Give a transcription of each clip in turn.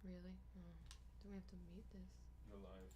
Really? Oh. Do we have to mute this? You're live.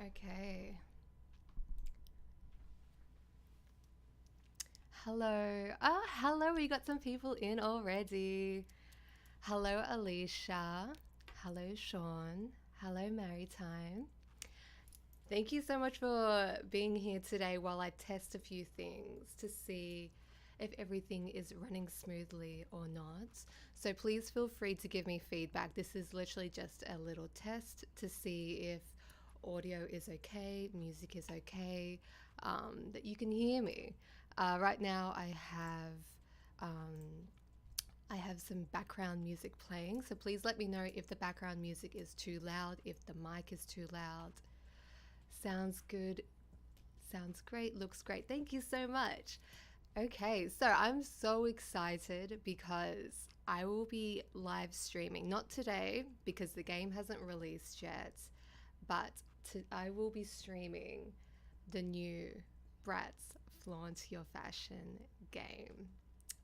Okay. Hello. Hello. We got some people in already. Hello, Alicia. Hello, Sean. Hello, Maritime. Thank you so much for being here today while I test a few things to see if everything is running smoothly or not. So please feel free to give me feedback. This is literally just a little test to see if audio is okay, music is okay, that you can hear me. Right now I have some background music playing, so please let me know if the background music is too loud, if the mic is too loud. Sounds good. Sounds great. Looks great. Thank you so much. Okay, so I'm so excited because I will be live streaming. Not today because the game hasn't released yet, but I will be streaming the new Bratz Flaunt Your Fashion game.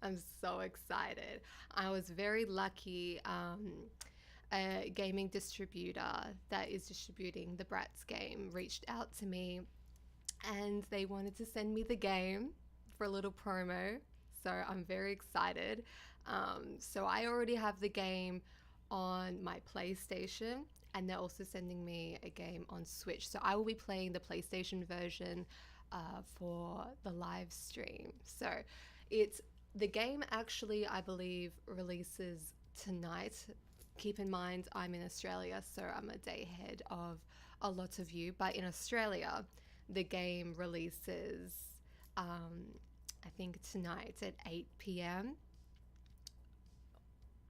I'm so excited. I was very lucky. A gaming distributor that is distributing the Bratz game reached out to me and they wanted to send me the game for a little promo. So I'm very excited. So I already have the game on my PlayStation, and they're also sending me a game on Switch. So I will be playing the PlayStation version for the live stream. So it's the game actually, I believe, releases tonight. Keep in mind, I'm in Australia, so I'm a day ahead of a lot of you. But in Australia, the game releases, I think, tonight at 8 p.m.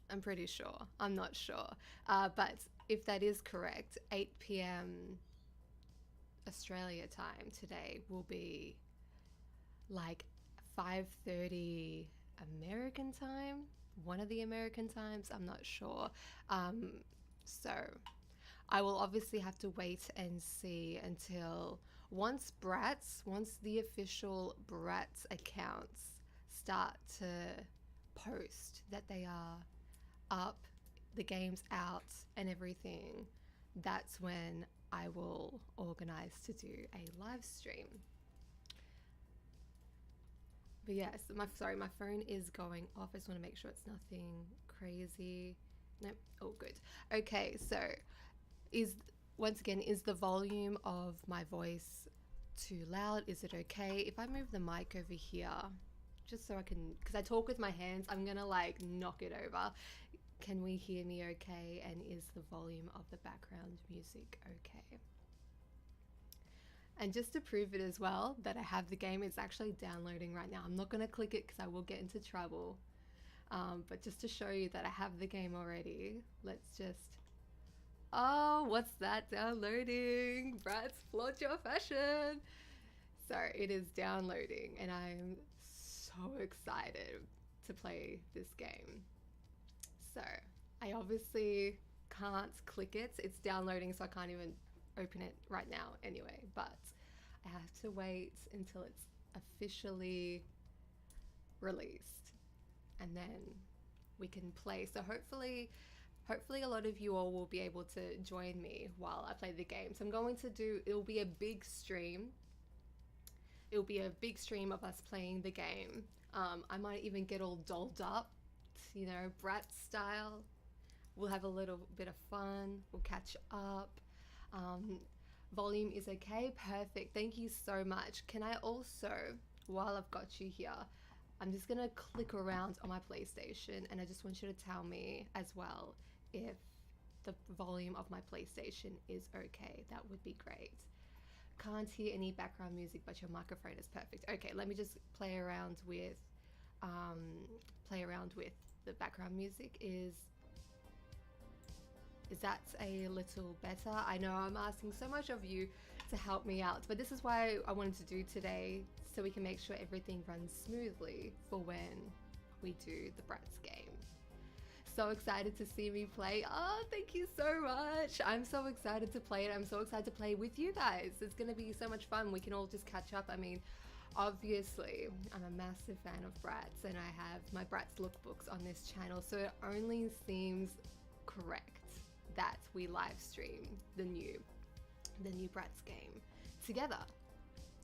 I'm pretty sure. I'm not sure. But if that is correct, 8 p.m. Australia time today will be like 5:30 American time, one of the American times, I'm not sure. So I will obviously have to wait and see until once the official Bratz accounts start to post that they are up, the game's out and everything, that's when I will organize to do a live stream. But yes, my phone is going off. I just want to make sure it's nothing crazy. Nope. Oh, good. Okay, so is once again, is the volume of my voice too loud? Is it okay if I move the mic over here, just so I can, because I talk with my hands, I'm gonna like knock it over. Can we hear me okay? And is the volume of the background music okay? And just to prove it as well that I have the game, it's actually downloading right now. I'm not going to click it because I will get into trouble. But just to show you that I have the game already, let's just... Oh, what's that downloading? Bratz, flaunt your fashion. So it is downloading and I'm so excited to play this game. So I obviously can't click it. It's downloading, so I can't even open it right now anyway, but I have to wait until it's officially released and then we can play. So hopefully a lot of you all will be able to join me while I play the game. So I'm going to do, it'll be a big stream. It'll be a big stream of us playing the game. I might even get all dolled up, you know, Bratz style. We'll have a little bit of fun. We'll catch up. Volume is okay. Perfect. Thank you so much. Can I also, while I've got you here, I'm just gonna click around on my PlayStation and I just want you to tell me as well if the volume of my PlayStation is okay. That would be great. Can't hear any background music, but your microphone is perfect. Okay, let me just play around with the background music. Is that a little better? I know I'm asking so much of you to help me out, but this is why I wanted to do today, so we can make sure everything runs smoothly for when we do the Bratz game. So excited to see me play. Oh, thank you so much. I'm so excited to play it. I'm so excited to play with you guys. It's gonna be so much fun. We can all just catch up. I mean, obviously, I'm a massive fan of Bratz and I have my Bratz lookbooks on this channel, so it only seems correct that we live stream the new Bratz game together.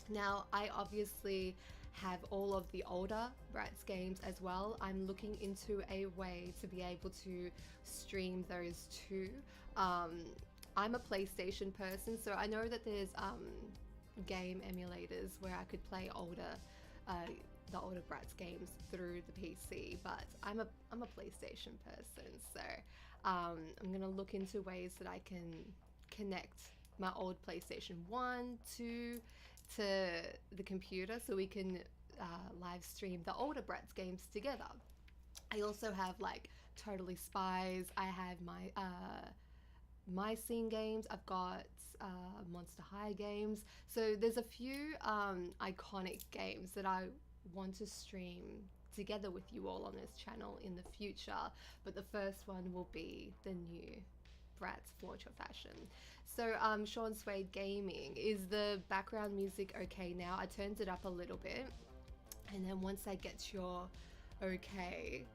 Now, I obviously have all of the older Bratz games as well. I'm looking into a way to be able to stream those too. I'm a PlayStation person, so I know that there's game emulators where I could play the older Bratz games through the PC, but I'm a PlayStation person, so I'm gonna look into ways that I can connect my old PlayStation 1, 2 to the computer so we can live stream the older Bratz games together. I also have like Totally Spies, I have my scene games, I've got Monster High games, so there's a few iconic games that I want to stream together with you all on this channel in the future, but the first one will be the new Bratz Flaunt Your Fashion. So Sean Suede Gaming, is the background music okay now? I turned it up a little bit, and then once I get your okay,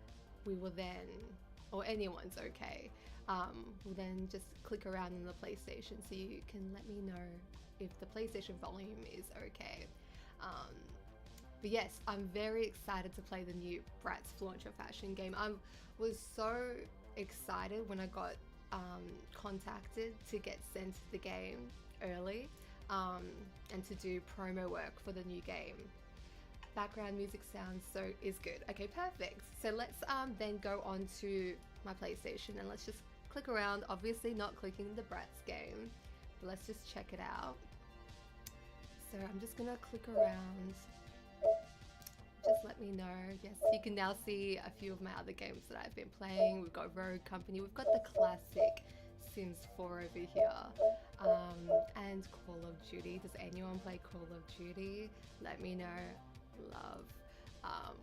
we will then, or anyone's okay, we'll then just click around in the PlayStation so you can let me know if the PlayStation volume is okay. But yes, I'm very excited to play the new Bratz Flaunt Your Fashion game. I was so excited when I got contacted to get sent the game early and to do promo work for the new game. Background music sounds is good. Okay, perfect. So let's then go on to my PlayStation and let's just click around. Obviously not clicking the Bratz game, but let's just check it out. So I'm just gonna click around. Just let me know. Yes, you can now see a few of my other games that I've been playing. We've got Rogue Company, we've got the classic Sims 4 over here, and Call of Duty. Does anyone play Call of Duty? Let me know. Love.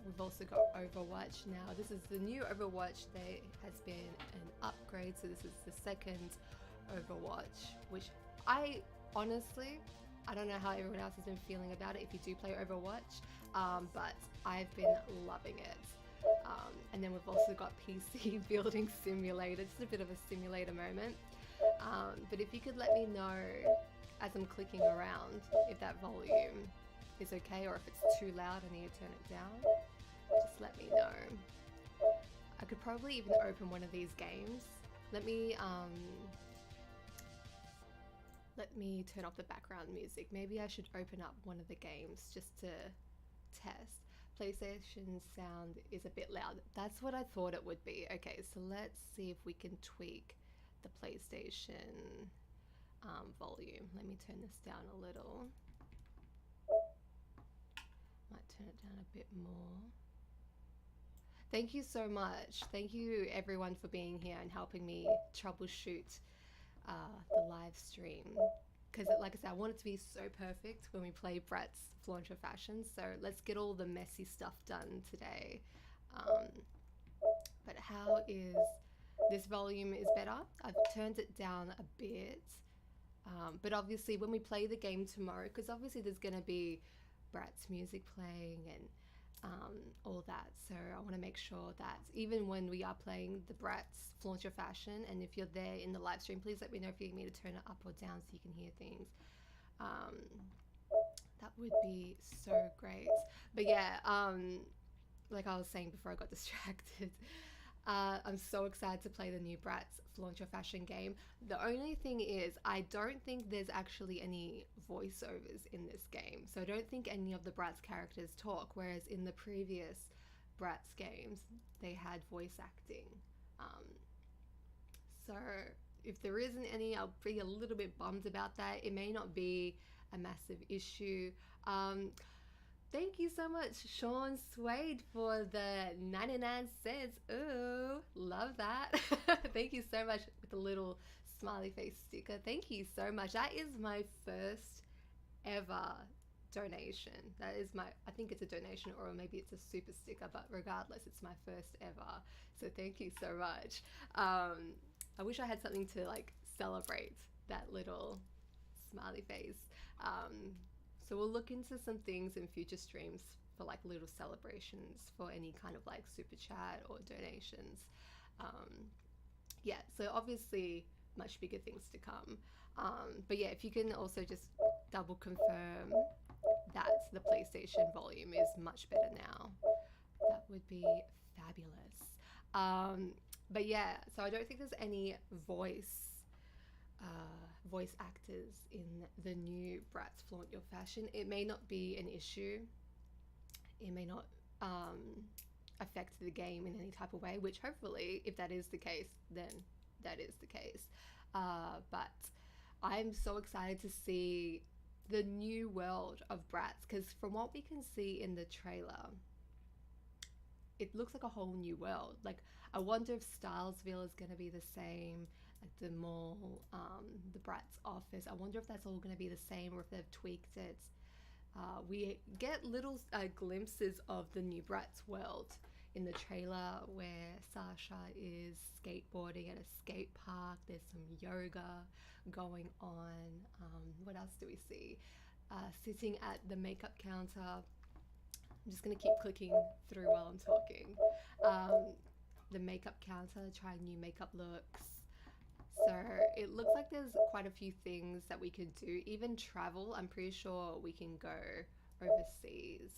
We've also got Overwatch now. This is the new Overwatch. There has been an upgrade, so this is the second Overwatch, which I honestly, I don't know how everyone else has been feeling about it if you do play Overwatch, but I've been loving it. And then we've also got PC Building Simulator, just a bit of a simulator moment. But if you could let me know as I'm clicking around if that volume is okay or if it's too loud I need to turn it down, just let me know. I could probably even open one of these games. Let me turn off the background music. Maybe I should open up one of the games just to test. PlayStation sound is a bit loud. That's what I thought it would be. Okay, so let's see if we can tweak the PlayStation volume. Let me turn this down a little. Might turn it down a bit more. Thank you so much. Thank you everyone for being here and helping me troubleshoot the live stream. Because like I said, I want it to be so perfect when we play Brett's Flaunch Your Fashion. So let's get all the messy stuff done today. But how is this volume is better? I've turned it down a bit. But obviously when we play the game tomorrow, because obviously there's going to be Brat's music playing and all that. So I want to make sure that even when we are playing the Brat's Flaunt Your Fashion, and if you're there in the live stream, please let me know if you need me to turn it up or down so you can hear things. That would be so great. But yeah, like I was saying before I got distracted, I'm so excited to play the new Brat's Flaunt Your Fashion game. The only thing is, I don't think there's actually any voiceovers in this game. So I don't think any of the Brat's characters talk, whereas in the previous Brat's games, they had voice acting. So if there isn't any, I'll be a little bit bummed about that. It may not be a massive issue. Thank you so much, Sean Swade, for the 99 cents. Ooh, love that. Thank you so much with the little smiley face sticker. Thank you so much. That is my first ever donation. That is I think it's a donation, or maybe it's a super sticker, but regardless, it's my first ever. So thank you so much. I wish I had something to like celebrate that little smiley face. So we'll look into some things in future streams for like little celebrations for any kind of like super chat or donations. Yeah, so obviously much bigger things to come. But yeah, if you can also just double confirm that the PlayStation volume is much better now, that would be fabulous. But yeah, so I don't think there's any voice actors in the new Brat's Flaunt Your Fashion. It may not be an issue. It may not affect the game in any type of way, which hopefully, if that is the case, then that is the case. But I'm so excited to see the new world of Brat's, because from what we can see in the trailer, it looks like a whole new world. Like, I wonder if Stylesville is going to be the same, like the mall, the Brat's office. I wonder if that's all going to be the same, or if they've tweaked it. We get little glimpses of the new Brat's world in the trailer, where Sasha is skateboarding at a skate park. There's some yoga going on. What else do we see? Sitting at the makeup counter. I'm just going to keep clicking through while I'm talking. The makeup counter, trying new makeup looks. So it looks like there's quite a few things that we could do. Even travel, I'm pretty sure we can go overseas.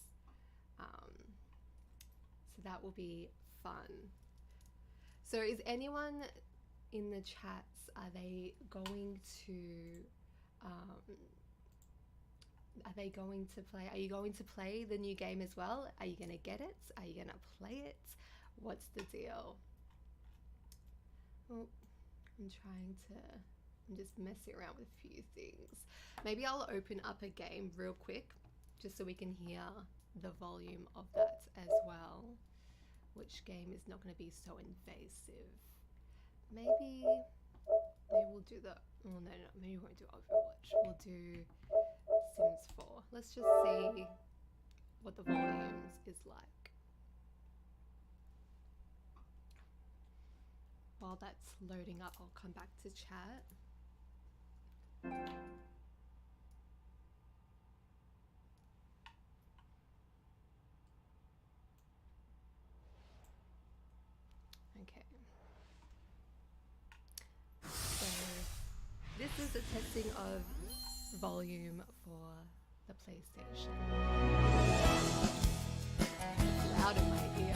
So that will be fun. So is anyone in the chats, are they going to play? Are you going to play the new game as well? Are you going to get it? Are you going to play it? What's the deal? Oh, I'm just messing around with a few things. Maybe I'll open up a game real quick just so we can hear the volume of that as well. Which game is not going to be so invasive? Maybe we'll do maybe we won't do Overwatch. We'll do Sims 4. Let's just see what the volumes is like. While that's loading up, I'll come back to chat. Okay. So this is a testing of volume for the PlayStation. It's loud in my ear.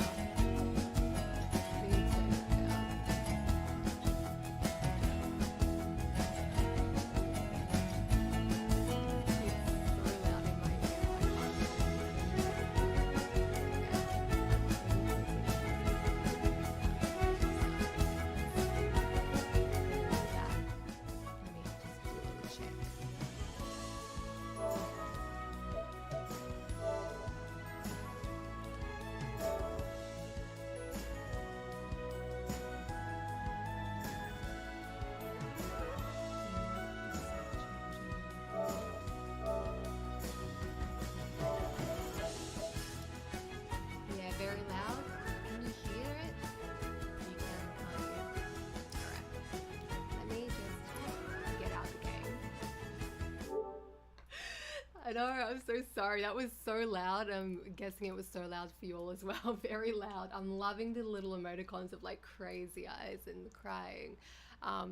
I know, I'm so sorry. That was so loud. I'm guessing it was so loud for you all as well. Very loud. I'm loving the little emoticons of like crazy eyes and crying.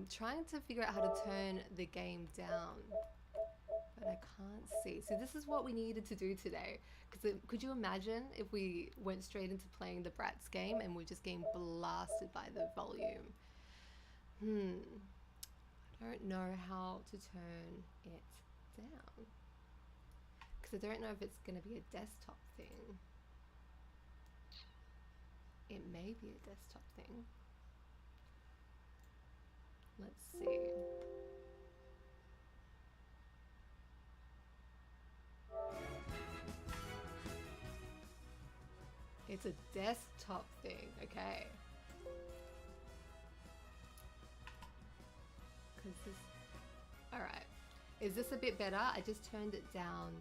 Trying to figure out how to turn the game down, but I can't see. So this is what we needed to do today. Because could you imagine if we went straight into playing the Bratz game and we're just getting blasted by the volume? I don't know how to turn it down. Because I don't know if it's going to be a desktop thing. It may be a desktop thing. Let's see. It's a desktop thing, okay. Alright. Is this a bit better? I just turned it down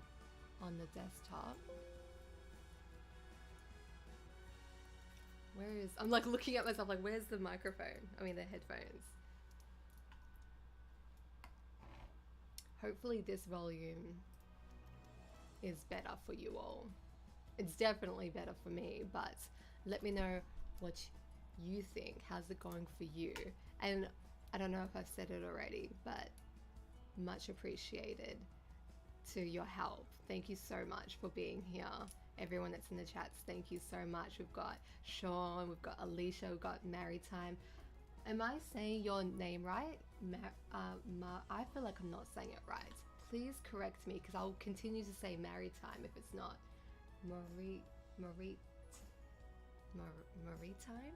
on the desktop. I'm like looking at myself like, where's the microphone? I mean the headphones. Hopefully this volume is better for you all. It's definitely better for me, but let me know what you think. How's it going for you? And I don't know if I've said it already, but much appreciated to your help. Thank you so much for being here. Everyone that's in the chats, thank you so much. We've got Sean, we've got Alicia, we've got Maritime. Am I saying your name right? I feel like I'm not saying it right. Please correct me, because I'll continue to say Maritime if it's not. Maritime?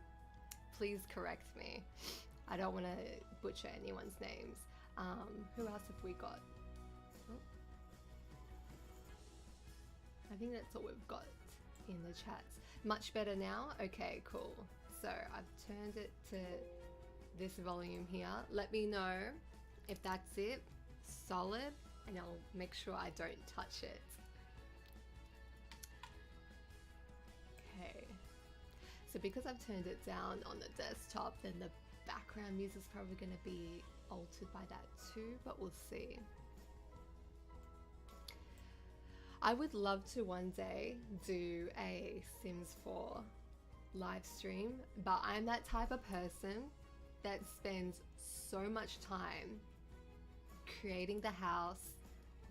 Please correct me. I don't want to butcher anyone's names. Who else have we got? Oh. I think that's all we've got in the chats. Much better now? Okay, cool. So I've turned it to this volume here. Let me know if that's it. Solid, and I'll make sure I don't touch it. Okay. So because I've turned it down on the desktop, then the background music is probably going to be altered by that too, but we'll see. I would love to one day do a Sims 4 live stream, but I'm that type of person that spends so much time creating the house,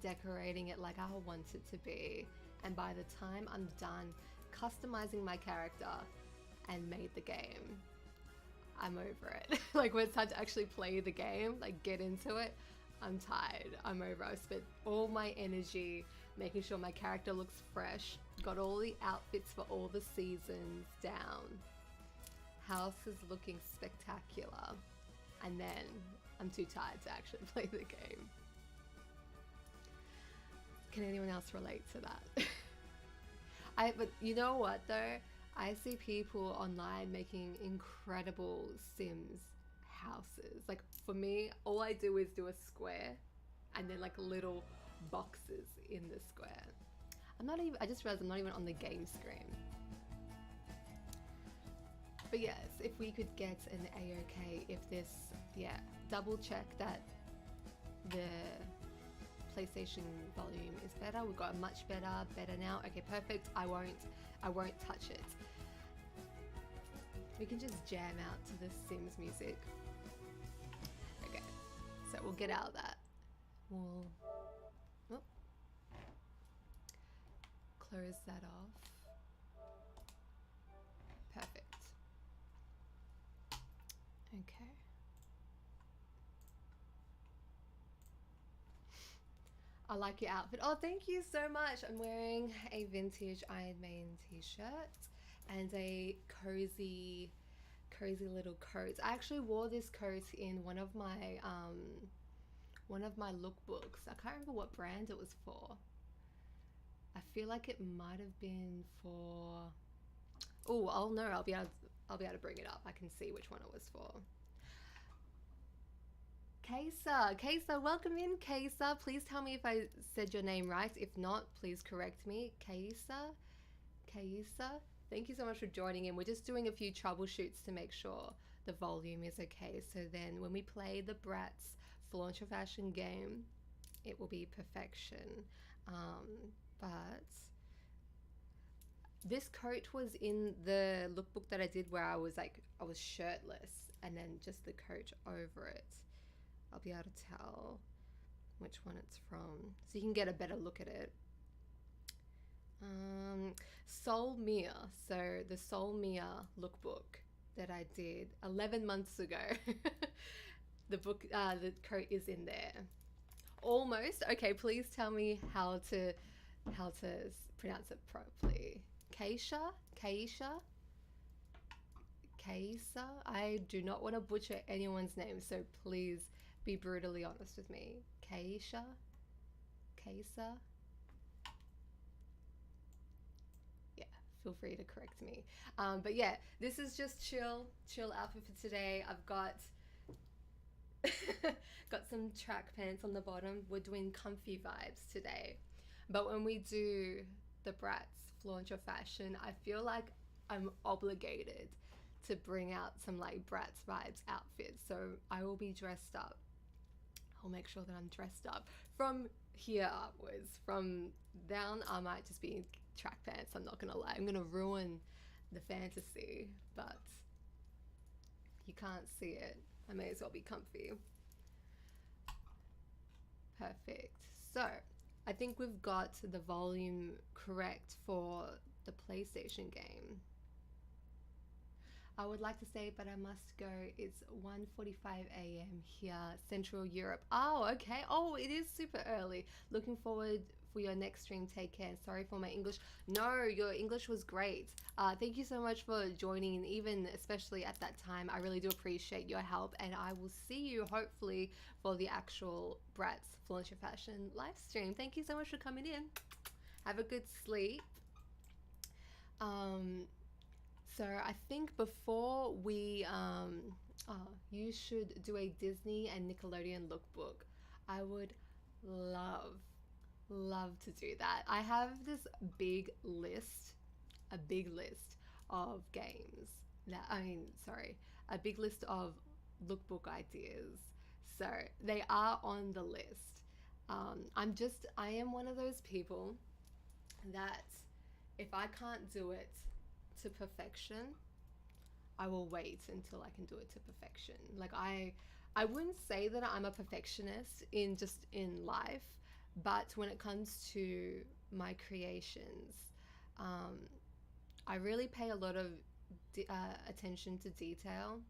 decorating it like I want it to be, and by the time I'm done customizing my character and made the game, I'm over it. Like when it's time to actually play the game, like get into it, I'm tired, I'm over. I've spent all my energy making sure my character looks fresh, got all the outfits for all the seasons down, house is looking spectacular, and then I'm too tired to actually play the game. Can anyone else relate to that? But you know what though? I see people online making incredible Sims houses. Like for me, all I do is do a square and then like little boxes in the square. I just realized I'm not even on the game screen. But yes, if we could get an A-OK, if this, yeah, double check that the PlayStation volume is better. We've got a much better now. Okay, perfect. I won't touch it. We can just jam out to the Sims music. Okay, so we'll get out of that. We'll close that off. Perfect. Okay. I like your outfit. Oh, thank you so much. I'm wearing a vintage Iron Maiden t-shirt and a cozy little coat. I actually wore this coat in one of my lookbooks. I can't remember what brand it was for. I feel like it might have been for. Oh, I'll know. I'll be able to bring it up. I can see which one it was for. Kesa, welcome in, Kesa. Please tell me if I said your name right. If not, please correct me. Kesa, thank you so much for joining in. We're just doing a few troubleshoots to make sure the volume is okay. So then when we play the Bratz for Launch of Fashion game, it will be perfection. But this coat was in the lookbook that I did where I was shirtless and then just the coat over it. I'll be able to tell which one it's from so you can get a better look at it. Soul Mia. So the Soul Mia lookbook that I did 11 months ago. The book, the coat is in there. Almost. Okay, please tell me how to pronounce it properly. Keisha? I do not want to butcher anyone's name, so please be brutally honest with me. Keisha? Yeah, feel free to correct me. But yeah, this is just chill outfit for today. I've got got some track pants on the bottom. We're doing comfy vibes today. But when we do the Bratz Flaunt Your Fashion, I feel like I'm obligated to bring out some like Bratz vibes outfits. So I will be dressed up. I'll make sure that I'm dressed up from here upwards. From down, I might just be in track pants. I'm not gonna lie. I'm gonna ruin the fantasy, but you can't see it. I may as well be comfy. Perfect. So I think we've got the volume correct for the PlayStation game. I would like to say, but I must go. It's 1:45 a.m. here, Central Europe. Oh, okay. Oh, it is super early. Looking forward for your next stream. Take care. Sorry for my English. No, your English was great. Thank you so much for joining, even especially at that time. I really do appreciate your help, and I will see you hopefully for the actual Bratz Flaunt Your Fashion live stream. Thank you so much for coming in. Have a good sleep. So I think before we, you should do a Disney and Nickelodeon lookbook. I would love to do that. I have this big list of games that, a big list of lookbook ideas. So they are on the list. I am one of those people that if I can't do it to perfection, I will wait until I can do it to perfection. Like I wouldn't say that I'm a perfectionist in life, but when it comes to my creations, I really pay a lot of attention to detail,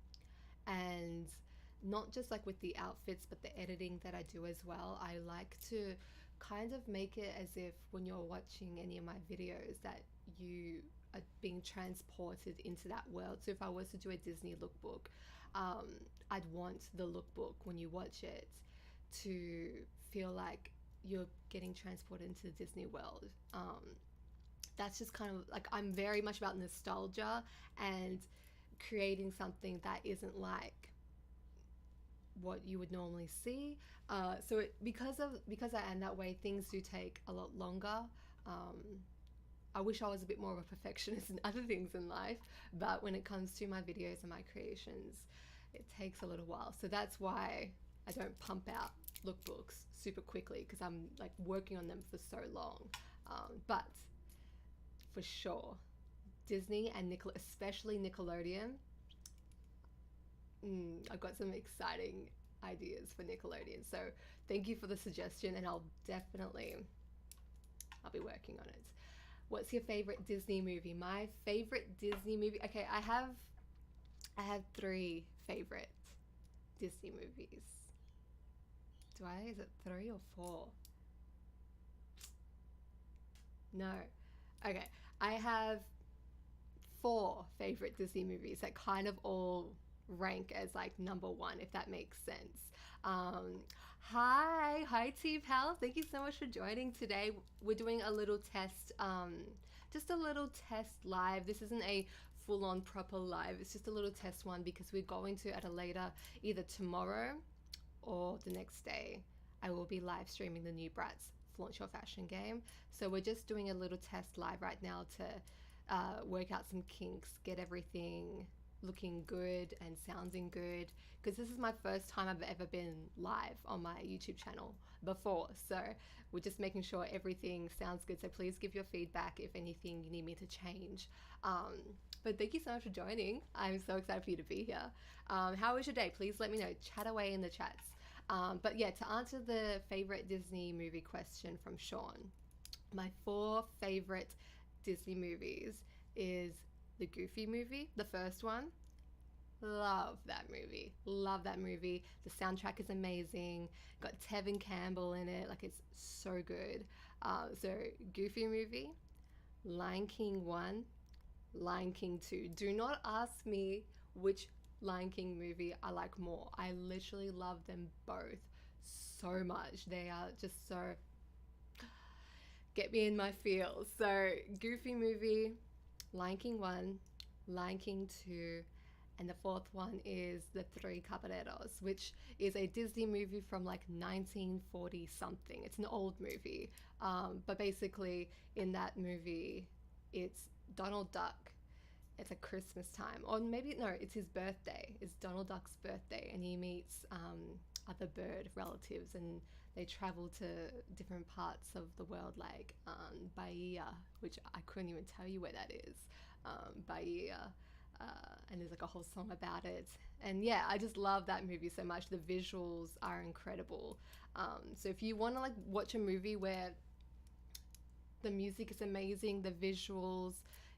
and not just like with the outfits, but the editing that I do as well. I like to kind of make it as if when you're watching any of my videos that you are being transported into that world. So if I was to do a Disney lookbook, I'd want the lookbook when you watch it to feel like you're getting transported into the Disney world. That's just kind of like, I'm very much about nostalgia and creating something that isn't like what you would normally see. Because I am that way, things do take a lot longer. I wish I was a bit more of a perfectionist in other things in life, but when it comes to my videos and my creations, it takes a little while. So that's why I don't pump out lookbooks super quickly, because I'm like working on them for so long. But for sure, Disney and especially Nickelodeon, I've got some exciting ideas for Nickelodeon. So thank you for the suggestion, and I'll be working on it. What's your favorite Disney movie? My favorite Disney movie. Okay, I have 3 favorite Disney movies. Is it 3 or 4? No. Okay, I have 4 favorite Disney movies that kind of all rank as like number 1, if that makes sense. Hi T-Pal, thank you so much for joining today. We're doing a little test, just a little test live. This isn't a full-on proper live, it's just a little test one, because we're going to, at a later, either tomorrow or the next day, I will be live streaming the new Bratz Flaunt Your Fashion game. So we're just doing a little test live right now to work out some kinks, get everything looking good and sounding good, because this is my first time I've ever been live on my YouTube channel before. So we're just making sure everything sounds good. So please give your feedback if anything you need me to change. But thank you so much for joining. I'm so excited for you to be here. How was your day? Please let me know. Chat away in the chats. But yeah, to answer the favorite Disney movie question from Sean, my 4 favorite Disney movies is the Goofy movie, the first one. Love that movie. Love that movie. The soundtrack is amazing. Got Tevin Campbell in it. Like, it's so good. So Goofy movie, Lion King 1, Lion King 2. Do not ask me which Lion King movie I like more. I literally love them both so much. They are just so get me in my feels. So Goofy movie, Lion King 1, Lion King 2, and the 4th one is The Three Caballeros, which is a Disney movie from like 1940 something. It's an old movie, but basically in that movie it's Donald Duck. It's a Christmas time, or maybe no, it's his birthday. It's Donald Duck's birthday, and he meets other bird relatives, and they travel to different parts of the world, like Bahia, which I couldn't even tell you where that is. Bahia, and there's like a whole song about it. And yeah, I just love that movie so much. The visuals are incredible. So if you want to like watch a movie where the music is amazing, the visuals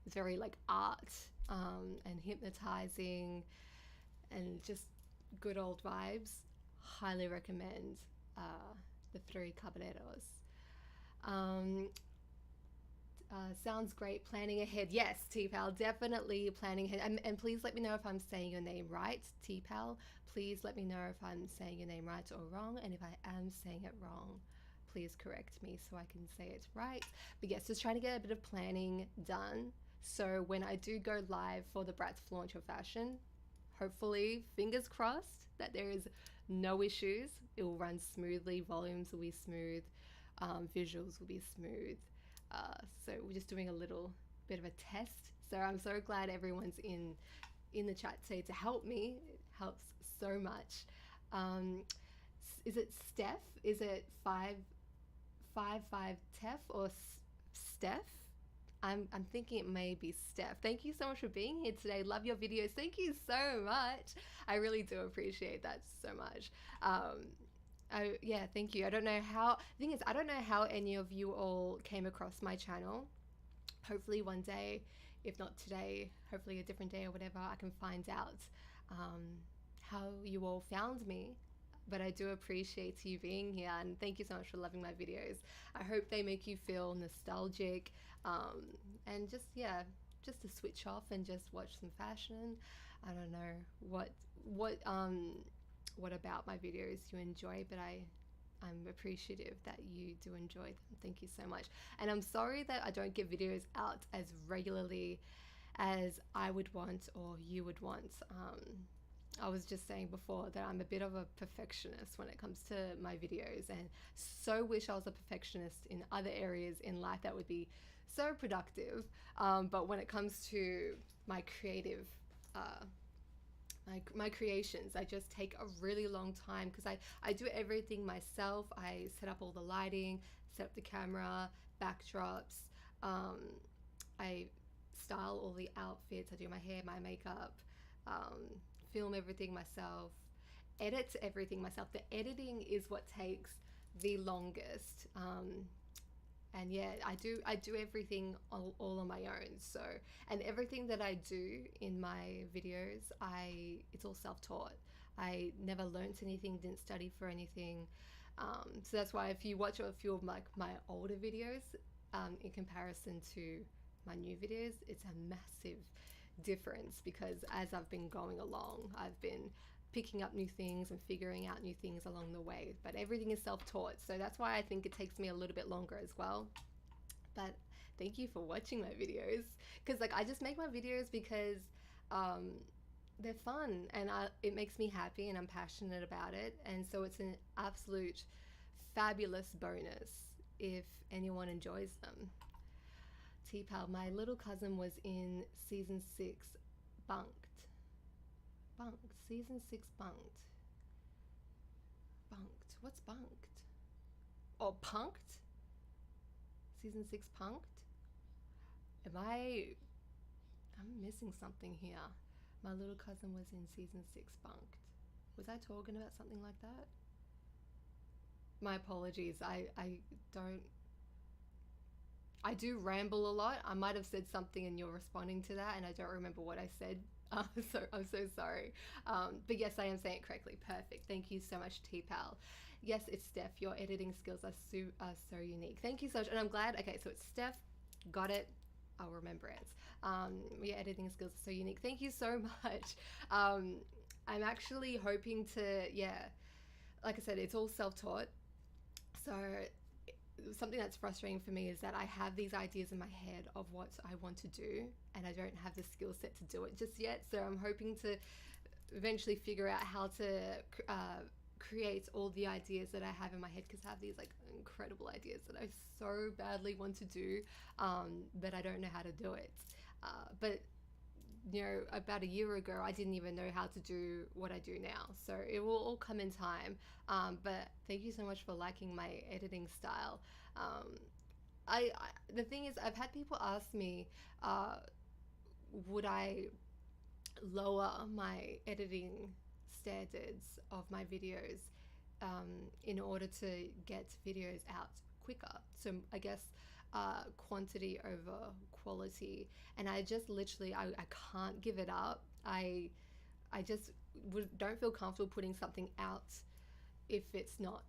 is very like art and hypnotizing, and just good old vibes, highly recommend The Three Caballeros. Sounds great. Planning ahead. Yes, T-Pal, definitely planning ahead. And please let me know if I'm saying your name right, T-Pal. Please let me know if I'm saying your name right or wrong. And if I am saying it wrong, please correct me so I can say it right. But yes, just trying to get a bit of planning done. So when I do go live for the Bratz launch of fashion, hopefully, fingers crossed, that there is no issues. It will run smoothly. Volumes will be smooth. Visuals will be smooth. So we're just doing a little bit of a test. So I'm so glad everyone's in the chat today to help me. It helps so much. Is it Steph? Is it 555 Tef or Steph? I'm thinking it may be Steph. Thank you so much for being here today. Love your videos. Thank you so much. I really do appreciate that so much. Yeah, thank you. I don't know how, the thing is, I don't know how any of you all came across my channel. Hopefully one day, if not today, hopefully a different day or whatever, I can find out how you all found me. But I do appreciate you being here, and thank you so much for loving my videos. I hope they make you feel nostalgic, and just, yeah, just to switch off and just watch some fashion. I don't know what about my videos you enjoy, but I'm appreciative that you do enjoy them. Thank you so much. And I'm sorry that I don't get videos out as regularly as I would want or you would want. I was just saying before that I'm a bit of a perfectionist when it comes to my videos, and so wish I was a perfectionist in other areas in life that would be so productive. But when it comes to my creative my creations, I just take a really long time, because I do everything myself. I set up all the lighting, set up the camera, backdrops, I style all the outfits, I do my hair, my makeup, film everything myself, edit everything myself. The editing is what takes the longest. And yeah, I do everything all on my own. So, and everything that I do in my videos, it's all self-taught. I never learnt anything, didn't study for anything. So that's why if you watch a few of my older videos, in comparison to my new videos, it's a massive difference, because as I've been going along, I've been picking up new things and figuring out new things along the way. But everything is self-taught, so that's why I think it takes me a little bit longer as well. But thank you for watching my videos, because like I just make my videos because they're fun, and it makes me happy, and I'm passionate about it. And so it's an absolute fabulous bonus if anyone enjoys them. T-Pal, my little cousin was in season 6, bunked. Bunked. Season 6 bunked. Bunked. What's bunked? Oh, punked? Season 6 punked? I'm missing something here. My little cousin was in season 6 bunked. Was I talking about something like that? My apologies. Don't. I do ramble a lot. I might have said something and you're responding to that, and I don't remember what I said. So I'm so sorry. But yes, I am saying it correctly. Perfect. Thank you so much, T-Pal. Yes, it's Steph. Your editing skills are so unique. Thank you so much. And I'm glad. Okay, so it's Steph. Got it. I'll remember it. Your editing skills are so unique. Thank you so much. I'm actually hoping to, yeah, like I said, it's all self-taught. So something that's frustrating for me is that I have these ideas in my head of what I want to do, and I don't have the skill set to do it just yet. So I'm hoping to eventually figure out how to create all the ideas that I have in my head, because I have these like incredible ideas that I so badly want to do, but I don't know how to do it. But you know, about a year ago, I didn't even know how to do what I do now. So it will all come in time. But thank you so much for liking my editing style. The thing is, I've had people ask me, would I lower my editing standards of my videos in order to get videos out quicker. So I guess quantity over quality, and I just literally I can't give it up. I just don't feel comfortable putting something out if it's not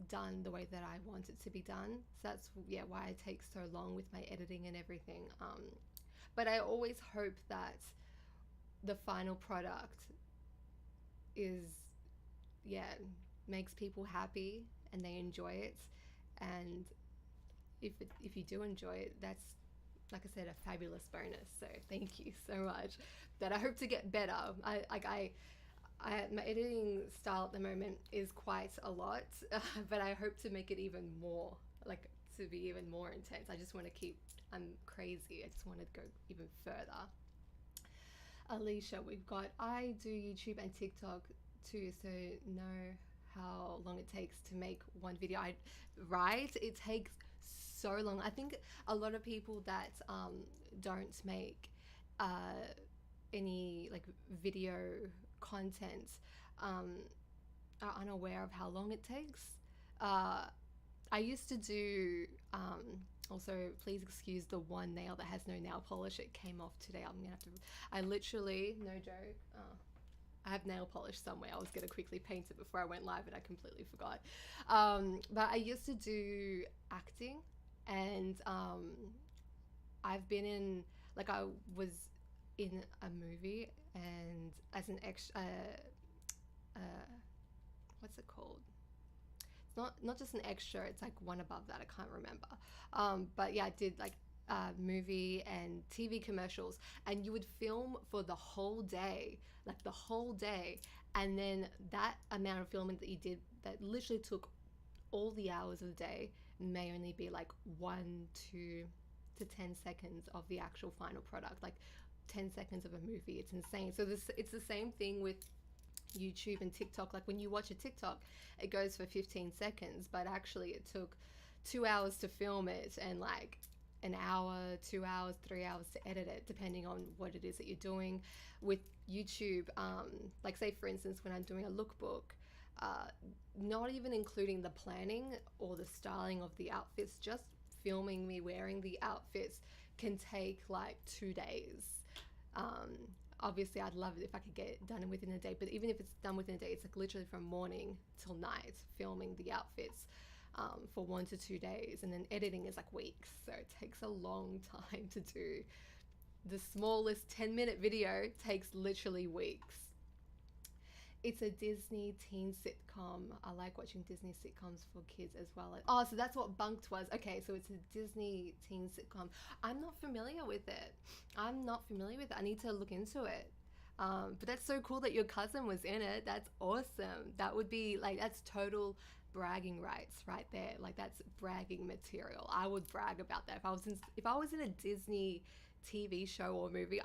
done the way that I want it to be done. So that's why it takes so long with my editing and everything. But I always hope that the final product is makes people happy and they enjoy it. And if you do enjoy it, that's, like I said, a fabulous bonus. So thank you so much. That I hope to get better. My editing style at the moment is quite a lot, but I hope to make it even more, like to be even more intense. I just want to keep, I'm crazy. I just want to go even further. Alicia, we've got, I do YouTube and TikTok too, so know how long it takes to make one video. Right? It takes so long. I think a lot of people that don't make any like video content are unaware of how long it takes. I used to do also, please excuse the one nail that has no nail polish. It came off today. I'm gonna have to, I literally, no joke, I have nail polish somewhere. I was gonna quickly paint it before I went live, and I completely forgot. But I used to do acting, and I've been in, like I was in a movie, and as an extra, what's it called? Not just an extra, it's like one above that, I can't remember. But yeah, I did like movie and TV commercials, and you would film for the whole day, like the whole day, and then that amount of filming that you did that literally took all the hours of the day may only be like 1 to 10 seconds of the actual final product, like 10 seconds of a movie. It's insane. So it's the same thing with YouTube and TikTok. Like when you watch a TikTok, it goes for 15 seconds, but actually it took 2 hours to film it, and like an hour, 2 hours, 3 hours to edit it, depending on what it is that you're doing. With YouTube, like say for instance, when I'm doing a lookbook, not even including the planning or the styling of the outfits, just filming me wearing the outfits can take like 2 days. Obviously I'd love it if I could get it done within a day, but even if it's done within a day, it's like literally from morning till night filming the outfits for 1 to 2 days, and then editing is like weeks. So it takes a long time to do. The smallest 10-minute video takes literally weeks. It's a Disney teen sitcom. I like watching Disney sitcoms for kids as well. Oh, so that's what Bunked was. Okay, so it's a Disney teen sitcom. I'm not familiar with it. I need to look into it. But that's so cool that your cousin was in it. That's awesome. That would be like, that's total bragging rights right there. Like that's bragging material. I would brag about that. If I was in a Disney TV show or movie,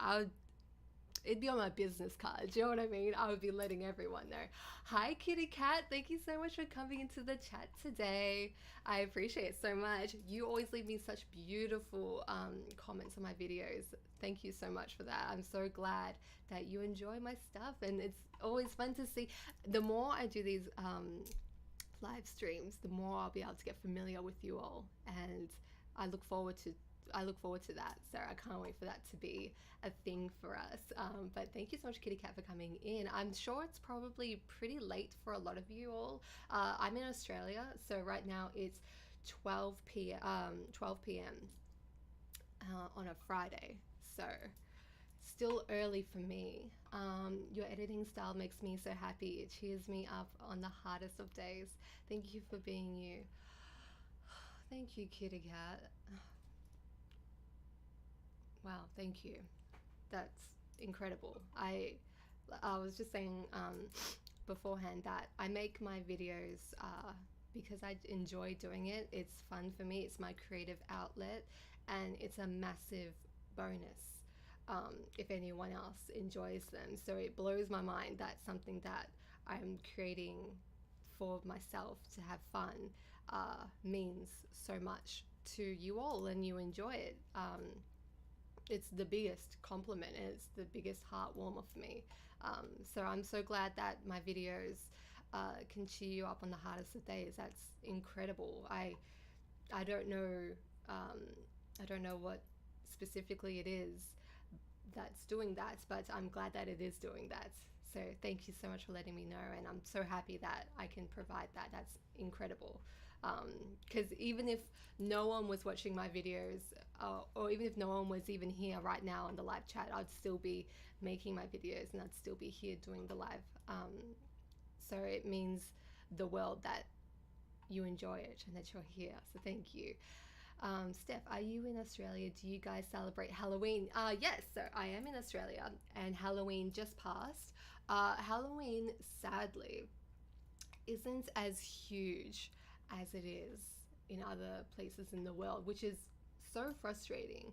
it'd be on my business card. Do you know what I mean? I would be letting everyone know. Hi, Kitty Cat. Thank you so much for coming into the chat today. I appreciate it so much. You always leave me such beautiful comments on my videos. Thank you so much for that. I'm so glad that you enjoy my stuff, and it's always fun to see. The more I do these live streams, the more I'll be able to get familiar with you all, and I look forward to that. So I can't wait for that to be a thing for us. But thank you so much, Kitty Cat, for coming in. I'm sure it's probably pretty late for a lot of you all. I'm in Australia, so right now it's 12 p.m. On a Friday. So still early for me. Your editing style makes me so happy. It cheers me up on the hardest of days. Thank you for being you. Thank you, Kitty Cat. Wow, thank you. That's incredible. I was just saying beforehand that I make my videos because I enjoy doing it. It's fun for me. It's my creative outlet, and it's a massive bonus if anyone else enjoys them. So it blows my mind that something that I'm creating for myself to have fun means so much to you all, and you enjoy it. It's the biggest compliment, and it's the biggest heart warmer for me. So I'm so glad that my videos can cheer you up on the hardest of days. That's incredible. I don't know what specifically it is that's doing that, but I'm glad that it is doing that. So thank you so much for letting me know, and I'm so happy that I can provide that. That's incredible. Because even if no one was watching my videos, or even if no one was even here right now in the live chat, I'd still be making my videos, and I'd still be here doing the live. So it means the world that you enjoy it and that you're here. So thank you. Steph, are you in Australia? Do you guys celebrate Halloween? Yes, so I am in Australia, and Halloween just passed. Halloween, sadly, isn't as huge as it is in other places in the world, which is so frustrating.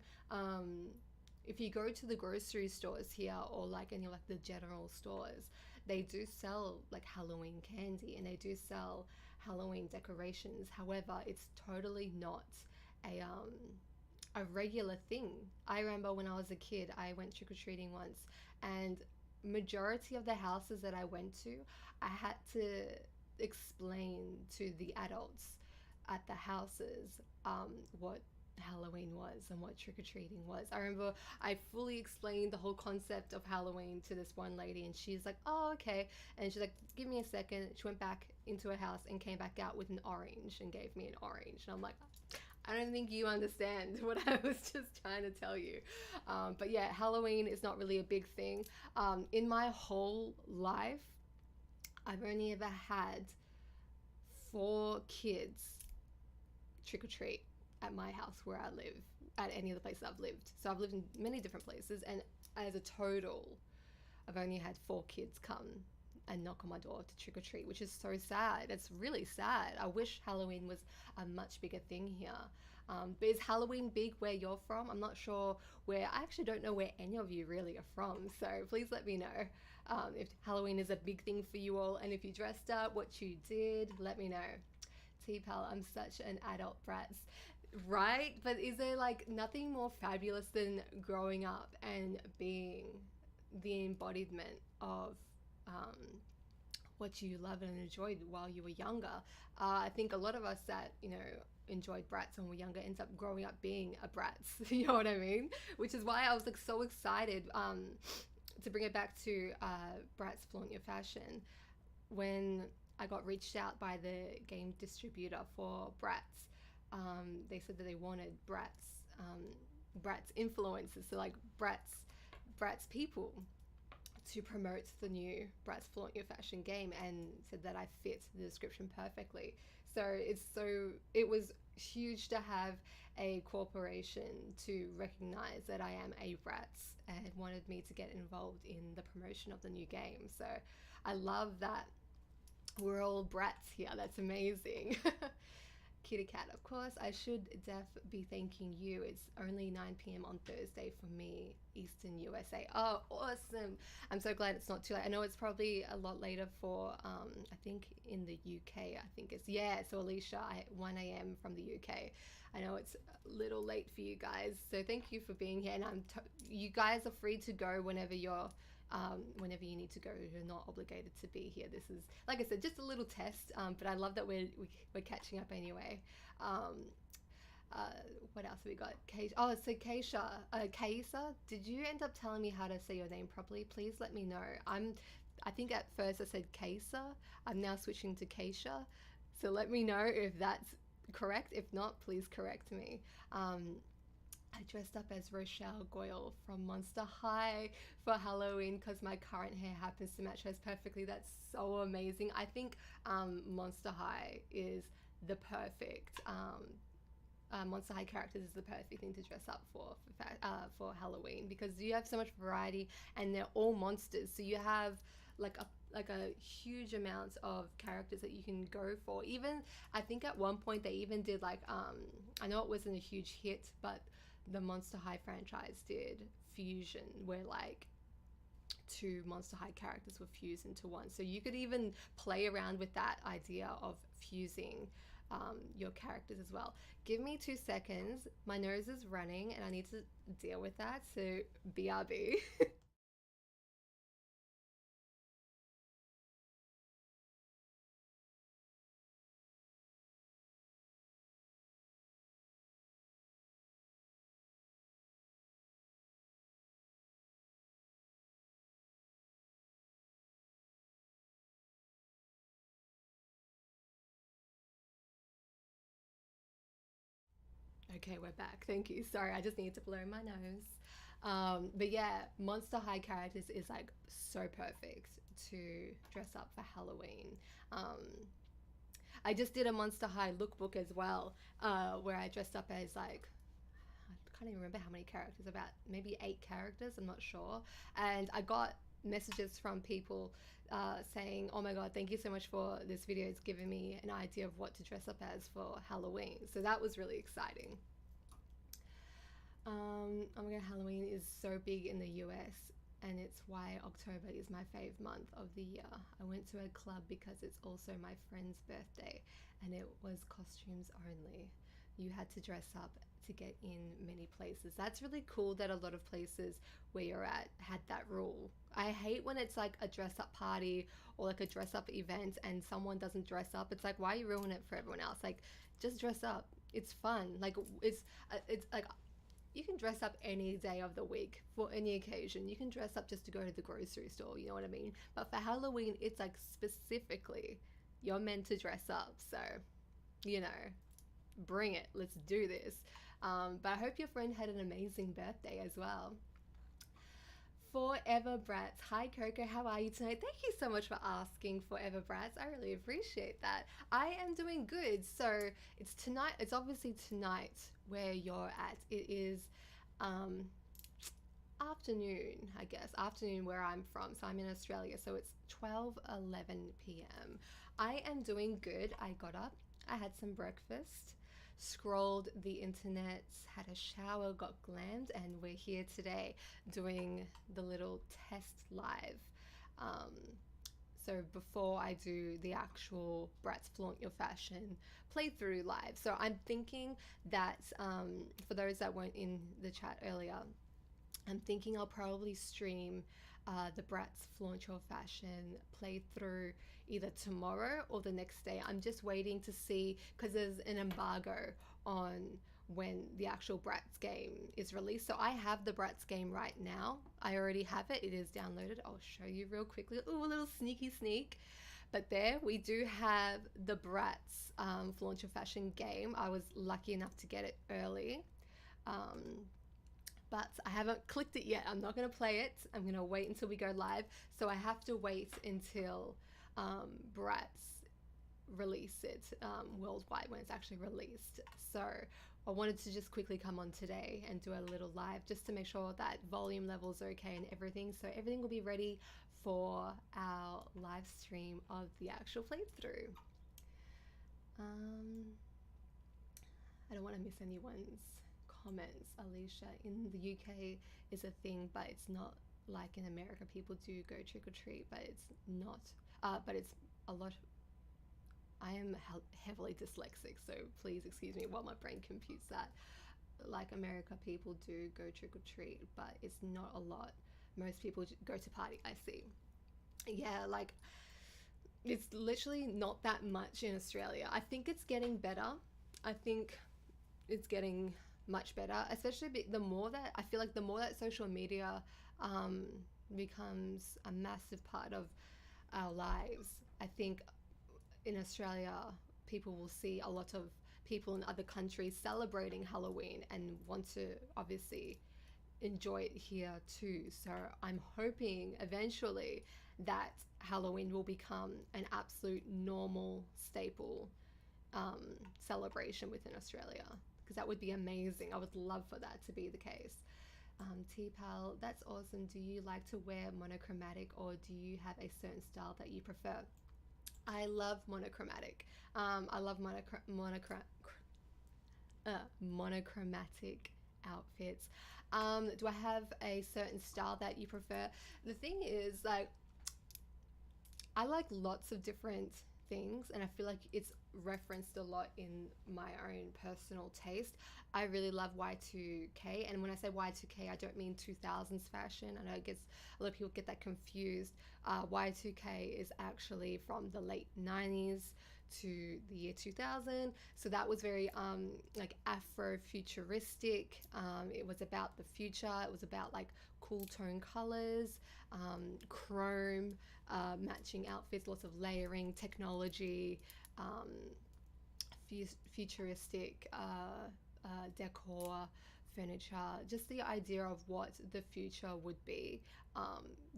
If you go to the grocery stores here, or like any like the general stores, they do sell like Halloween candy, and they do sell Halloween decorations. However, it's totally not a regular thing. I remember when I was a kid, I went trick-or-treating once, and majority of the houses that I went to, I had to explain to the adults at the houses what Halloween was and what trick-or-treating was. I remember I fully explained the whole concept of Halloween to this one lady, and she's like, oh, okay. And she's like, give me a second. She went back into her house and came back out with an orange and gave me an orange. And I'm like, I don't think you understand what I was just trying to tell you. But yeah, Halloween is not really a big thing. In my whole life, I've only ever had 4 kids trick-or-treat at my house where I live, at any of the places I've lived. So I've lived in many different places, and as a total, I've only had 4 kids come and knock on my door to trick-or-treat, which is so sad. It's really sad. I wish Halloween was a much bigger thing here. But is Halloween big where you're from? I'm not sure where, I actually don't know where any of you really are from, so please let me know if Halloween is a big thing for you all, and if you dressed up, what you did, let me know. T-Pal, I'm such an adult brat. Right? But is there like nothing more fabulous than growing up and being the embodiment of what you loved and enjoyed while you were younger? I think a lot of us that, enjoyed brats when we were younger ends up growing up being a brats. You know what I mean? Which is why I was like so excited to bring it back to Brats Flaunt Your Fashion. When I got reached out by the game distributor for Brats, they said that they wanted Brats influencers, so like Brats people, to promote the new Brats Flaunt Your Fashion game, and said that I fit the description perfectly. So it was huge to have a corporation to recognize that I am a Brats and wanted me to get involved in the promotion of the new game. So I love that we're all brats here. That's amazing. Kitty Cat, of course, I should be thanking you. It's only 9 p.m. on Thursday for me, Eastern USA. Oh, awesome. I'm so glad it's not too late. I know it's probably a lot later for, I think in the UK, I think it's, yeah, so Alicia, 1 a.m. from the UK. I know it's a little late for you guys. So thank you for being here. And you guys are free to go whenever you need to go. You're not obligated to be here. This is, like I said, just a little test, but I love that we're catching up anyway. um, what else have we got? Oh, so Kaisa, did you end up telling me how to say your name properly? Please let me know. I think at first I said Kaisa. I'm now switching to Keisha, so let me know if that's correct. If not, please correct me. I dressed up as Rochelle Goyle from Monster High for Halloween because my current hair happens to match hers perfectly. That's so amazing. I think Monster High is the perfect Monster High characters is the perfect thing to dress up for Halloween, because you have so much variety and they're all monsters. So you have like a huge amount of characters that you can go for. Even I think at one point they even did like I know it wasn't a huge hit, but the Monster High franchise did fusion, where like two Monster High characters were fused into one. So you could even play around with that idea of fusing your characters as well. Give me 2 seconds. My nose is running and I need to deal with that. So BRB. Okay, we're back. Thank you. Sorry, I just need to blow my nose. But yeah, Monster High characters is like so perfect to dress up for Halloween. Um, I just did a Monster High lookbook as well, where I dressed up as like, I can't even remember how many characters, about maybe 8 characters, I'm not sure. And I got messages from people saying, oh my god, thank you so much for this video. It's given me an idea of what to dress up as for Halloween. So that was really exciting. Oh my god, Halloween is so big in the US, and it's why October is my fave month of the year. I went to a club because it's also my friend's birthday, and it was costumes only. You had to dress up to get in many places. That's really cool that a lot of places where you're at had that rule. I hate when it's like a dress up party or like a dress up event and someone doesn't dress up. It's like, why are you ruining it for everyone else? Like, just dress up. It's fun. Like, it's like, you can dress up any day of the week for any occasion. You can dress up just to go to the grocery store, you know what I mean? But for Halloween, it's like specifically you're meant to dress up. So, you know, bring it. Let's do this. But I hope your friend had an amazing birthday as well. Forever Brats. Hi Coco, how are you tonight? Thank you so much for asking, Forever Brats. I really appreciate that. I am doing good. So it's tonight, it's obviously tonight where you're at. It is afternoon, I guess. Afternoon where I'm from. So I'm in Australia. So it's 12:11 p.m. I am doing good. I got up, I had some breakfast, scrolled the internet, had a shower, got glammed, and we're here today doing the little test live. Um, so before I do the actual Bratz Flaunt Your Fashion playthrough live. So I'm thinking that for those that weren't in the chat earlier, I'm thinking I'll probably stream the Bratz Flaunt Your Fashion playthrough either tomorrow or the next day. I'm just waiting to see, because there's an embargo on when the actual Bratz game is released. So I have the Bratz game right now. I already have it. It is downloaded. I'll show you real quickly. Ooh, a little sneaky sneak. But there we do have the Bratz Flaunt Your Fashion game. I was lucky enough to get it early. But I haven't clicked it yet. I'm not going to play it. I'm going to wait until we go live. So I have to wait until Bratz release it worldwide when it's actually released. So I wanted to just quickly come on today and do a little live just to make sure that volume levels are okay and everything. So everything will be ready for our live stream of the actual playthrough. I don't want to miss anyone's comments. Alicia, in the UK is a thing, but it's not like in America. People do go trick or treat, but it's not. But it's a lot. I am heavily dyslexic, so please excuse me while my brain computes that. Like America, people do go trick or treat, but it's not a lot. Most people go to party. I see. Yeah, like it's literally not that much in Australia. I think it's getting better. I think it's getting much better, especially the more that I feel like the more that social media um, becomes a massive part of our lives. I think in Australia, people will see a lot of people in other countries celebrating Halloween and want to obviously enjoy it here too. So I'm hoping eventually that Halloween will become an absolute normal staple um, celebration within Australia, because that would be amazing. I would love for that to be the case. T-Pal, that's awesome. Do you like to wear monochromatic, or do you have a certain style that you prefer? I love monochromatic. I love monochromatic outfits. Do I have a certain style that you prefer? The thing is, like, I like lots of different things, and I feel like it's referenced a lot in my own personal taste. I really love Y2K, and when I say Y2K, I don't mean 2000s fashion. I know it gets a lot of people get that confused. Y2K is actually from the late 90s to the year 2000, so that was very like Afro-futuristic. It was about the future. It was about like cool tone colors, chrome, matching outfits, lots of layering, technology, um, futuristic decor, furniture, just the idea of what the future would be.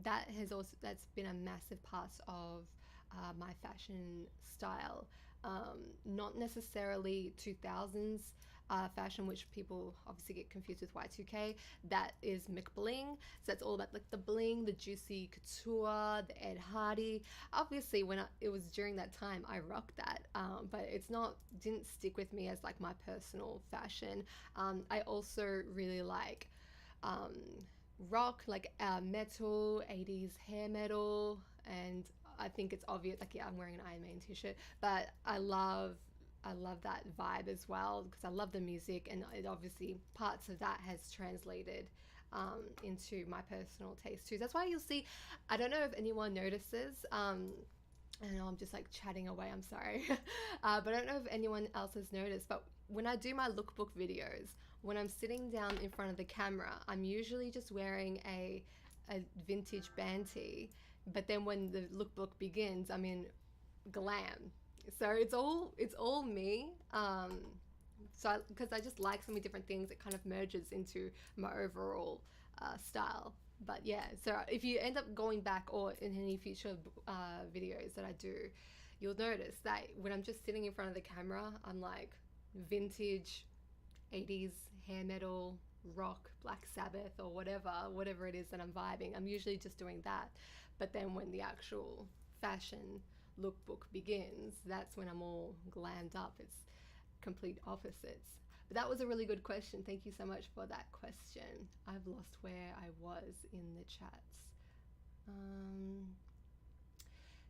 That's been a massive part of my fashion style. Not necessarily 2000s fashion, which people obviously get confused with Y2K. That is McBling. So that's all about like the bling, the juicy couture, the Ed Hardy. Obviously, it was during that time, I rocked that, but didn't stick with me as like my personal fashion. I also really like rock, like metal, 80s hair metal, and I think it's obvious. Like, yeah, I'm wearing an Iron Maiden t-shirt, but I love that vibe as well, because I love the music, and it obviously parts of that has translated into my personal taste too. That's why you'll see. I don't know if anyone notices. I know I'm just like chatting away. I'm sorry, but I don't know if anyone else has noticed. But when I do my lookbook videos, when I'm sitting down in front of the camera, I'm usually just wearing a vintage band tee. But then when the lookbook begins, I'm in glam. So it's all me. So because I just like so many different things, it kind of merges into my overall style. But yeah, so if you end up going back, or in any future videos that I do, you'll notice that when I'm just sitting in front of the camera, I'm like vintage 80s hair metal, rock, Black Sabbath, or whatever it is that I'm vibing. I'm usually just doing that. But then when the actual fashion lookbook begins, that's when I'm all glammed up. It's complete opposites. But that was a really good question. Thank you so much for that question. I've lost where I was in the chats.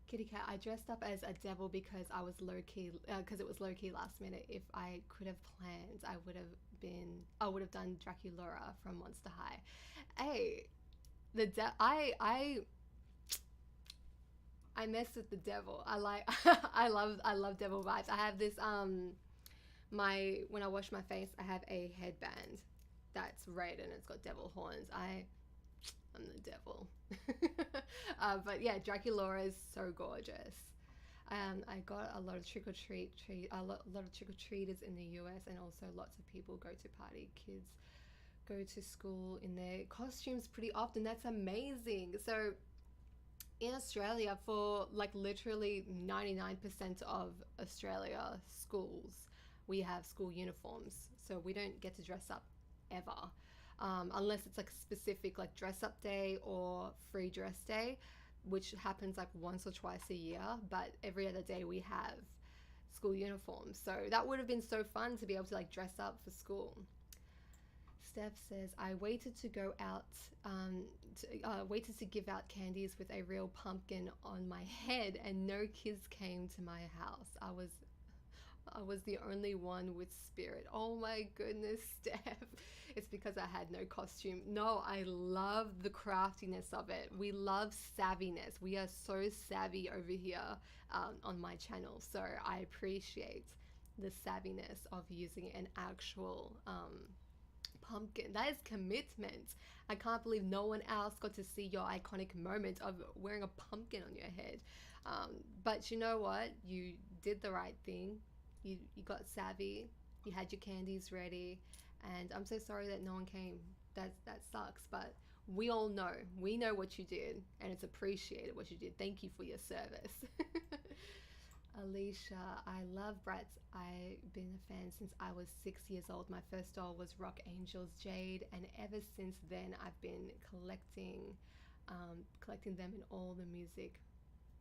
Kitty Cat, I dressed up as a devil because because it was low key last minute. If I could have planned, I would have done Draculaura from Monster High. Hey, I mess with the devil. I like I love devil vibes. I have this when I wash my face, I have a headband that's red and it's got devil horns. I'm the devil. But yeah, Draculaura is so gorgeous. I got a lot of a lot of trick or treaters in the US, and also lots of people go to party. Kids go to school in their costumes pretty often. That's amazing. So in Australia, for like literally 99% of Australia schools, we have school uniforms. So we don't get to dress up ever. Unless it's like a specific like dress up day or free dress day, which happens like once or twice a year. But every other day we have school uniforms. So that would have been so fun to be able to like dress up for school. Steph says, I waited to go out, waited to give out candies with a real pumpkin on my head, and no kids came to my house. I was the only one with spirit. Oh my goodness, Steph. It's because I had no costume. No, I love the craftiness of it. We love savviness. We are so savvy over here on my channel. So I appreciate the savviness of using an actual pumpkin. That is commitment. I can't believe no one else got to see your iconic moment of wearing a pumpkin on your head. But you know what? You did the right thing. You got savvy. You had your candies ready. And I'm so sorry that no one came. That sucks. But we all know. We know what you did. And it's appreciated what you did. Thank you for your service. Alicia, I love Bratz. I've been a fan since I was 6 years old. My first doll was Rock Angel's Jade, and ever since then I've been collecting them in all the music.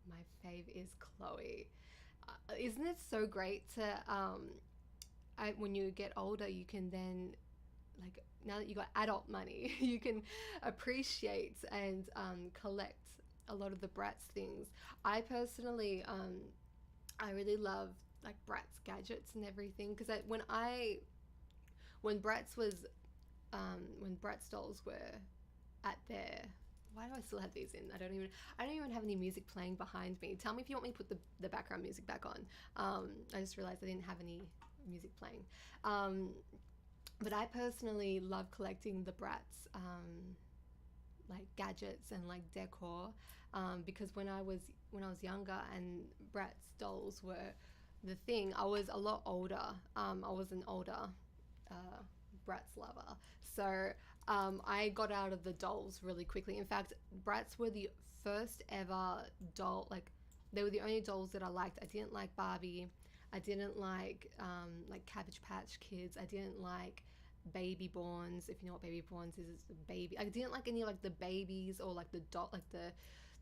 My fave is Chloe. Isn't it so great to when you get older, you can then, like, now that you got adult money, you can appreciate and collect a lot of the Bratz things. I personally I really love like Bratz gadgets and everything, because when Bratz dolls were at their, why do I still have these in? I don't even have any music playing behind me. Tell me if you want me to put the background music back on. I just realized I didn't have any music playing. But I personally love collecting the Bratz like gadgets and like decor, because when I was younger and Bratz dolls were the thing, I was a lot older. I was an older Bratz lover, so I got out of the dolls really quickly. In fact, Bratz were the first ever doll, like they were the only dolls that I liked. I didn't like Barbie. I didn't like Cabbage Patch Kids. I didn't like Baby Borns. If you know what Baby Borns is, it's a baby. I didn't like any like the babies or like the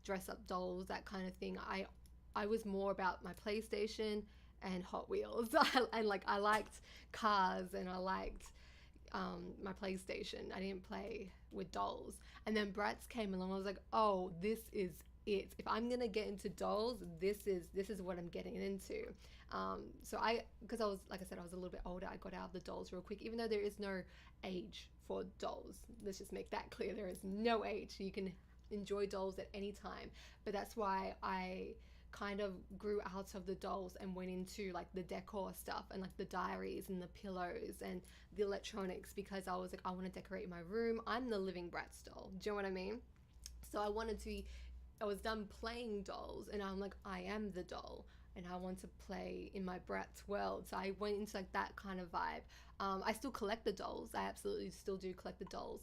dress up dolls, that kind of thing. I was more about my PlayStation and Hot Wheels. And like I liked cars and I liked my PlayStation. I didn't play with dolls. And then Bratz came along. I was like, oh, this is it. If I'm gonna get into dolls, this is what I'm getting into. So because I was, like I said, I was a little bit older, I got out of the dolls real quick, even though there is no age for dolls. Let's just make that clear. There is no age. You can enjoy dolls at any time. But that's why I kind of grew out of the dolls and went into like the decor stuff and like the diaries and the pillows and the electronics, because I was like, I want to decorate my room. I'm the living Bratz doll. Do you know what I mean? So I was done playing dolls and I'm like, I am the doll and I want to play in my Bratz world. So I went into like that kind of vibe. I still collect the dolls. I absolutely still do collect the dolls.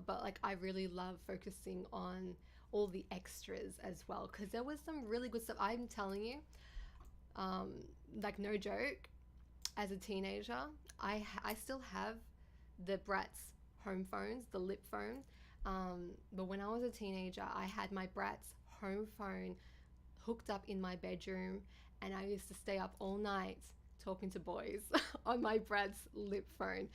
But like I really love focusing on all the extras as well, because there was some really good stuff. I'm telling you, like no joke, as a teenager, I still have the Bratz home phones, the lip phone. But when I was a teenager, I had my Bratz home phone hooked up in my bedroom, and I used to stay up all night talking to boys on my Bratz lip phone.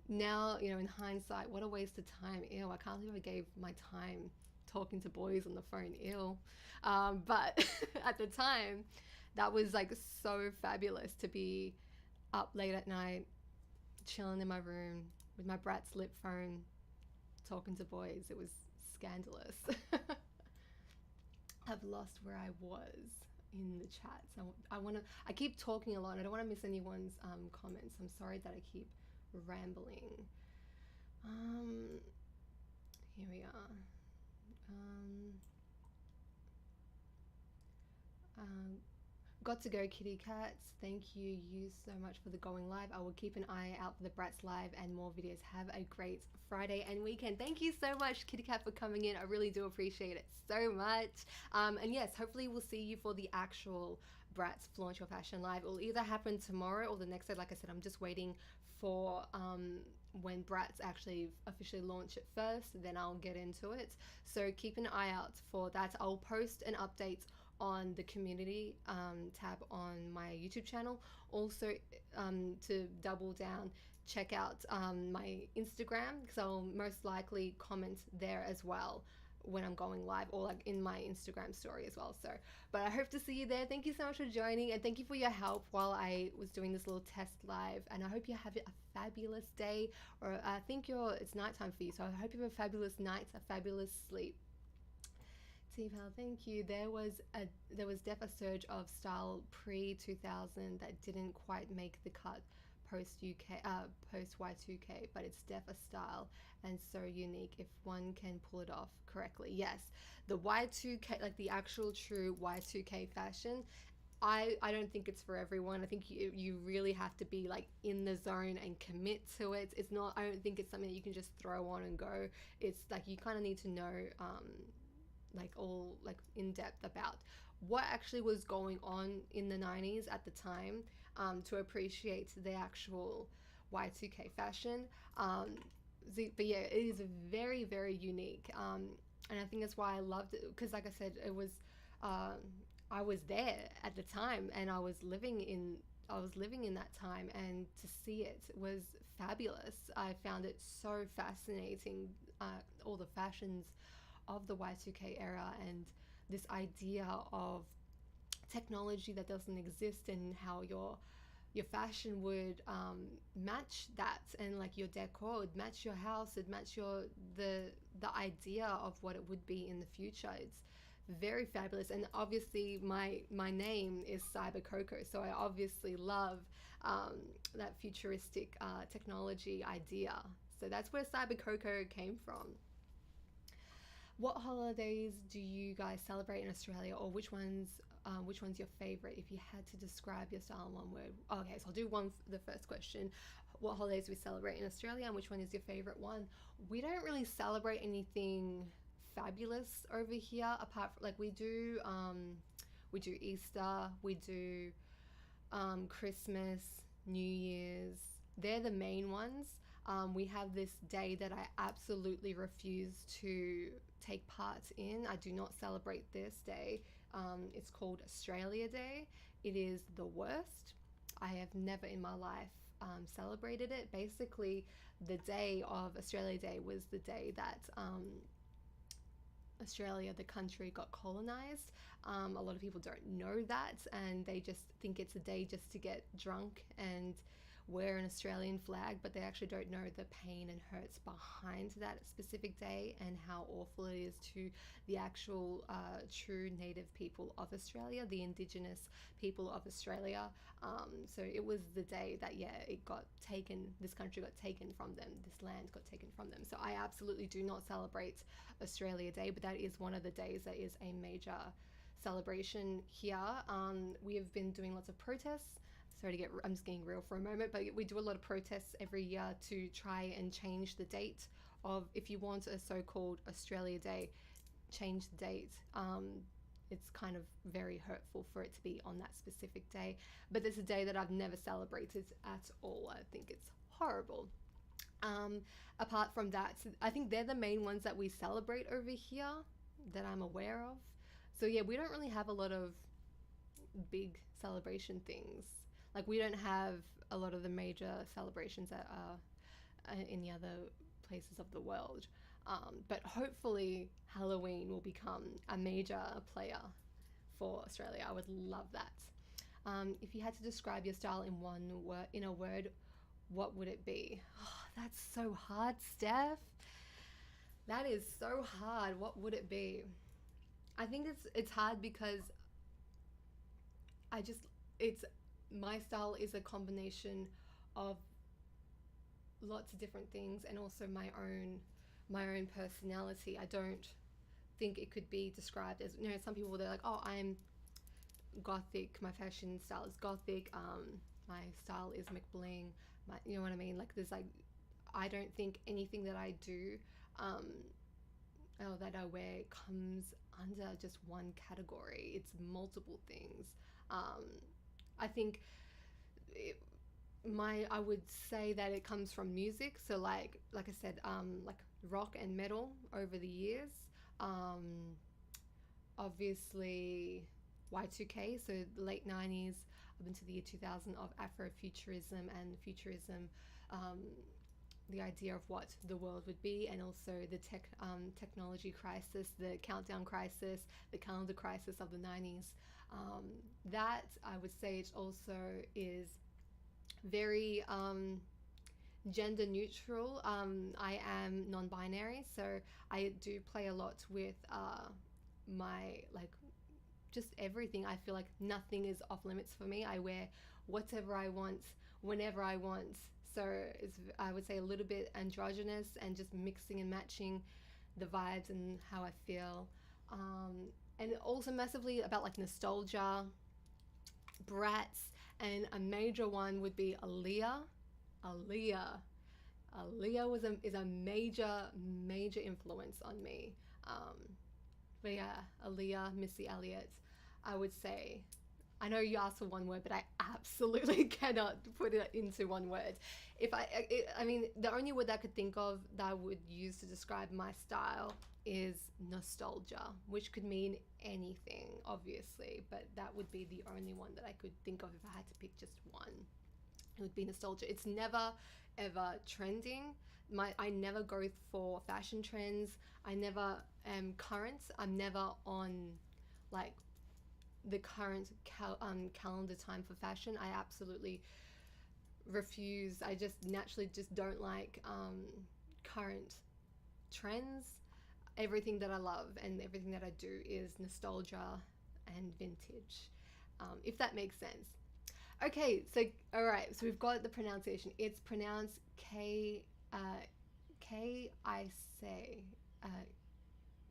Now, you know, in hindsight, what a waste of time. Ew, I can't believe I gave my time talking to boys on the phone. Ew. But at the time, that was like so fabulous to be up late at night, chilling in my room with my Bratz lip phone, talking to boys. It was scandalous. I've lost where I was in the chat. So I keep talking a lot. I don't want to miss anyone's comments. I'm sorry that I keep rambling. Here we are. Got to go, kitty cats. Thank you so much for the going live. I will keep an eye out for the Bratz live and more videos. Have a great Friday and weekend. Thank you so much, kitty cat, for coming in. I really do appreciate it so much. And yes, hopefully we'll see you for the actual Bratz Flaunt Your Fashion live. It will either happen tomorrow or the next day. Like I said, I'm just waiting for when Bratz actually officially launch it first, then I'll get into it. So keep an eye out for that. I'll post an update on the community tab on my YouTube channel. Also, to double down, check out my Instagram, because I'll most likely comment there as well when I'm going live, or like in my Instagram story as well. So, but I hope to see you there. Thank you so much for joining, and thank you for your help while I was doing this little test live. And I hope you have a fabulous day, or I think it's nighttime for you. So I hope you have a fabulous night, a fabulous sleep. T-Pal, thank you. There was def a surge of style pre 2000 that didn't quite make the cut post UK post Y2K, but it's def a style and so unique if one can pull it off correctly. Yes, the Y2K, like the actual true Y2K fashion, I don't think it's for everyone. I think you really have to be like in the zone and commit to it. It's not, I don't think it's something that you can just throw on and go. It's like you kind of need to know like all like in depth about what actually was going on in the 90s at the time, to appreciate the actual Y2K fashion. But yeah, it is very, very unique. And I think that's why I loved it, because like I said, it was I was there at the time, and I was living in that time, and to see it was fabulous. I found it so fascinating, all the fashions of the Y2K era, and this idea of technology that doesn't exist, and how your fashion would match that, and like your decor would match your house, it'd match the idea of what it would be in the future. It's very fabulous. And obviously my name is CYBER.COCO, so I obviously love that futuristic technology idea. So that's where CYBER.COCO came from. What holidays do you guys celebrate in Australia, or which one's your favorite if you had to describe your style in one word? Okay, so I'll do the first question. What holidays do we celebrate in Australia, and which one is your favorite one? We don't really celebrate anything fabulous over here, apart from like we do Easter, we do Christmas, New Year's. They're the main ones. We have this day that I absolutely refuse to take part in. I do not celebrate this day. It's called Australia Day. It is the worst. I have never in my life celebrated it. Basically, the day of Australia Day was the day that Australia, the country, got colonized. A lot of people don't know that, and they just think it's a day just to get drunk and wear an Australian flag, but they actually don't know the pain and hurts behind that specific day, and how awful it is to the actual true native people of Australia, the indigenous people of Australia. So it was the day that, yeah, it got taken, this country got taken from them, this land got taken from them. So I absolutely do not celebrate Australia Day, but that is one of the days that is a major celebration here. We have been doing lots of protests. Sorry I'm just getting real for a moment, but we do a lot of protests every year to try and change the date of, if you want a so-called Australia Day, change the date. It's kind of very hurtful for it to be on that specific day, but it's a day that I've never celebrated at all. I think it's horrible. Apart from that, I think they're the main ones that we celebrate over here that I'm aware of. So yeah, we don't really have a lot of big celebration things. Like, we don't have a lot of the major celebrations that are in the other places of the world. But hopefully Halloween will become a major player for Australia. I would love that. If you had to describe your style in a word, what would it be? Oh, that's so hard, Steph. That is so hard. What would it be? I think it's hard because my style is a combination of lots of different things, and also my own personality. I don't think it could be described as, some people, they're like, oh, I'm gothic, my fashion style is gothic, my style is McBling, you know what I mean? Like, there's like, I don't think anything that I do or that I wear comes under just one category. It's multiple things. I think I would say that it comes from music. So like I said, like rock and metal over the years. Obviously Y2K, so the late 90s up into the year 2000, of Afrofuturism and futurism, the idea of what the world would be, and also the technology crisis, the countdown crisis, the calendar crisis of the 90s. That I would say it also is very gender neutral. I am non-binary, so I do play a lot with my, like, just everything. I feel like nothing is off limits for me. I wear whatever I want, whenever I want. So it's, I would say, a little bit androgynous and just mixing and matching the vibes and how I feel. And also massively about like nostalgia, brats, and a major one would be Aaliyah. Aaliyah. Aaliyah is a major influence on me. Um, but yeah, Aaliyah, Missy Elliott, I would say. I know you asked for one word, but I absolutely cannot put it into one word. If I mean, the only word I could think of that I would use to describe my style is nostalgia, which could mean anything, obviously, but that would be the only one that I could think of if I had to pick just one. It would be nostalgia. It's never ever trending. I never go for fashion trends. I never am current. I'm never on like the current calendar time for fashion. I absolutely refuse. I just naturally just don't like current trends. Everything that I love and everything that I do is nostalgia and vintage, if that makes sense. Okay, so all right, so we've got the pronunciation. It's pronounced K I say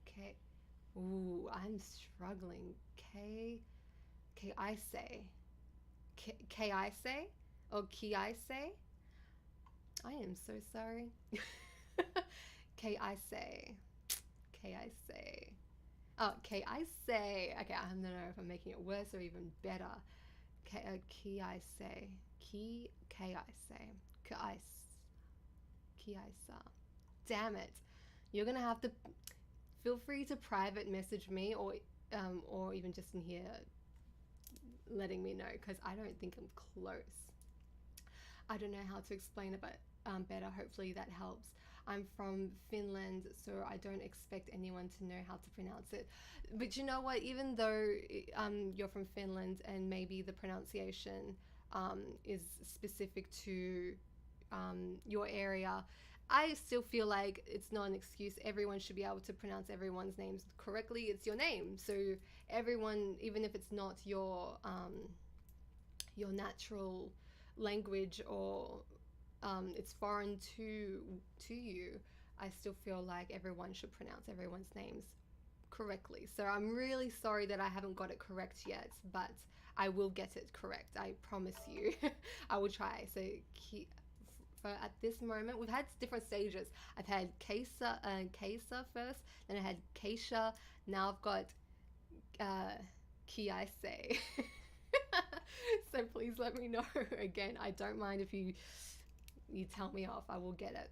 K. Ooh, I'm struggling. K I say K I say or Ki I say. I am so sorry. K I say K I say. Oh, K I say. Okay, I don't know if I'm making it worse or even better. Ki I say. Ki I say. Ki I sa. Damn it! You're gonna have to feel free to private message me, or even just in here letting me know, because I don't think I'm close. I don't know how to explain it, but better. Hopefully that helps. I'm from Finland, so I don't expect anyone to know how to pronounce it. But you know what? Even though you're from Finland and maybe the pronunciation is specific to your area, I still feel like it's not an excuse. Everyone should be able to pronounce everyone's names correctly. It's your name, so everyone, even if it's not your natural language, or it's foreign to you, I still feel like everyone should pronounce everyone's names correctly. So I'm really sorry that I haven't got it correct yet, but I will get it correct. I promise you. I will try. So for at this moment, we've had different stages. I've had Kesa first, then I had Keisha. Now I've got Ki I say. So please let me know. Again, I don't mind if you tell me off. I will get it.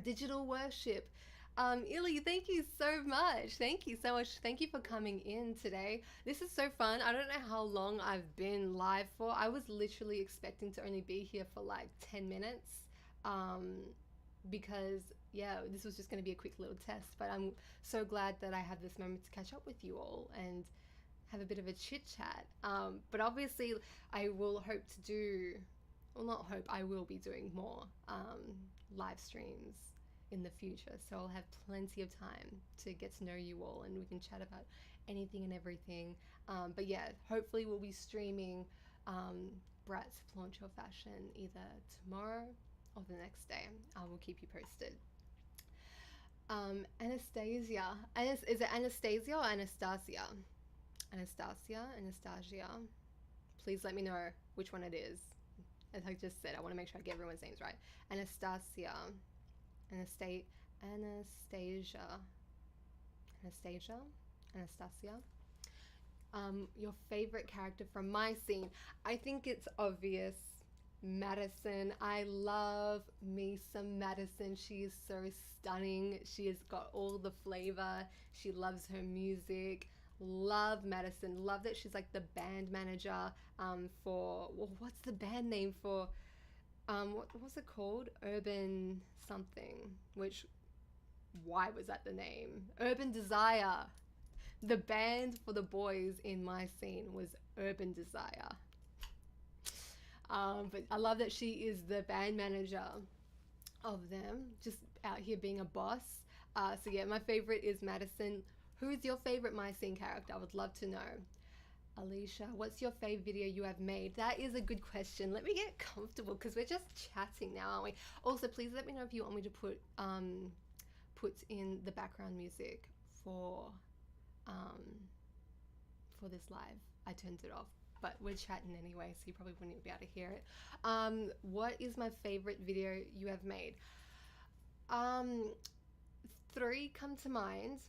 Digital worship. Illy, thank you so much. Thank you so much. Thank you for coming in today. This is so fun. I don't know how long I've been live for. I was literally expecting to only be here for like 10 minutes, because yeah, this was just going to be a quick little test, but I'm so glad that I had this moment to catch up with you all and have a bit of a chit chat. But obviously I will hope to do, well, not hope, I will be doing more live streams in the future, so I'll have plenty of time to get to know you all and we can chat about anything and everything. But yeah, hopefully we'll be streaming Brat's Launch Your Fashion either tomorrow or the next day. I will keep you posted. Anastasia. Is it Anastasia or Anastasia? Anastasia. Please let me know which one it is. As I just said, I want to make sure I get everyone's names right. Anastasia. Your favorite character from my scene? I think it's obvious. Madison. I love me some Madison. She is so stunning. She has got all the flavor. She loves her music, Love Madison. Love that she's like the band manager for, well, what's the band name for, what was it called? Urban something, which, why was that the name? Urban Desire. The band for the boys in my scene was Urban Desire. But I love that she is the band manager of them, just out here being a boss. So yeah, my favorite is Madison. Who's your favorite My Scene character? I would love to know. Alicia, what's your favorite video you have made? That is a good question. Let me get comfortable because we're just chatting now, aren't we? Also, please let me know if you want me to put in the background music for this live. I turned it off, but we're chatting anyway, so you probably wouldn't be able to hear it. What is my favorite video you have made? 3 come to mind.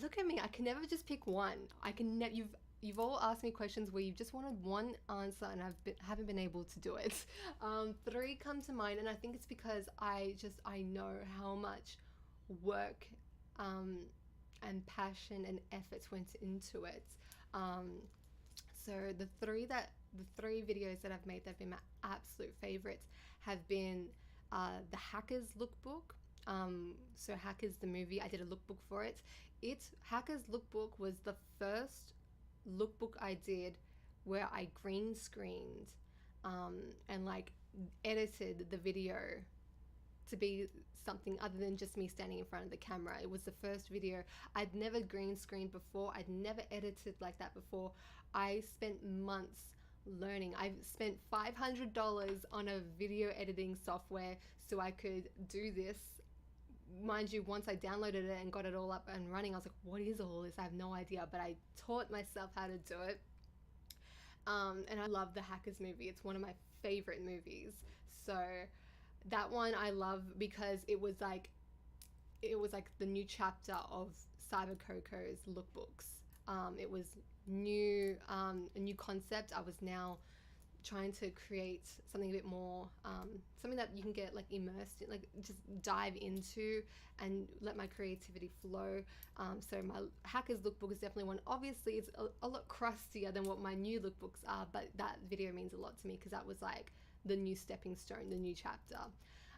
Look at me, I can never just pick one. I can never. You've all asked me questions where you've just wanted one answer, and haven't been able to do it. 3 come to mind, and I think it's because I know how much work and passion and effort went into it. So the three videos that I've made that have been my absolute favorites have been the Hackers Lookbook. So Hackers the movie, I did a lookbook for it. Hackers Lookbook was the first lookbook I did where I green screened and like edited the video to be something other than just me standing in front of the camera. It was the first video. I'd never green screened before. I'd never edited like that before. I spent months learning. I spent $500 on a video editing software so I could do this. Mind you, once I downloaded it and got it all up and running, I was like, what is all this? I have no idea, but I taught myself how to do it. And I love the Hackers movie. It's one of my favorite movies. So that one I love because it was like the new chapter of CYBER.COCO's lookbooks. It was new, a new concept. I was now trying to create something a bit more, something that you can get like immersed in, like just dive into and let my creativity flow. So my Hackers lookbook is definitely one. Obviously it's a lot crustier than what my new lookbooks are, but that video means a lot to me because that was like the new stepping stone, the new chapter.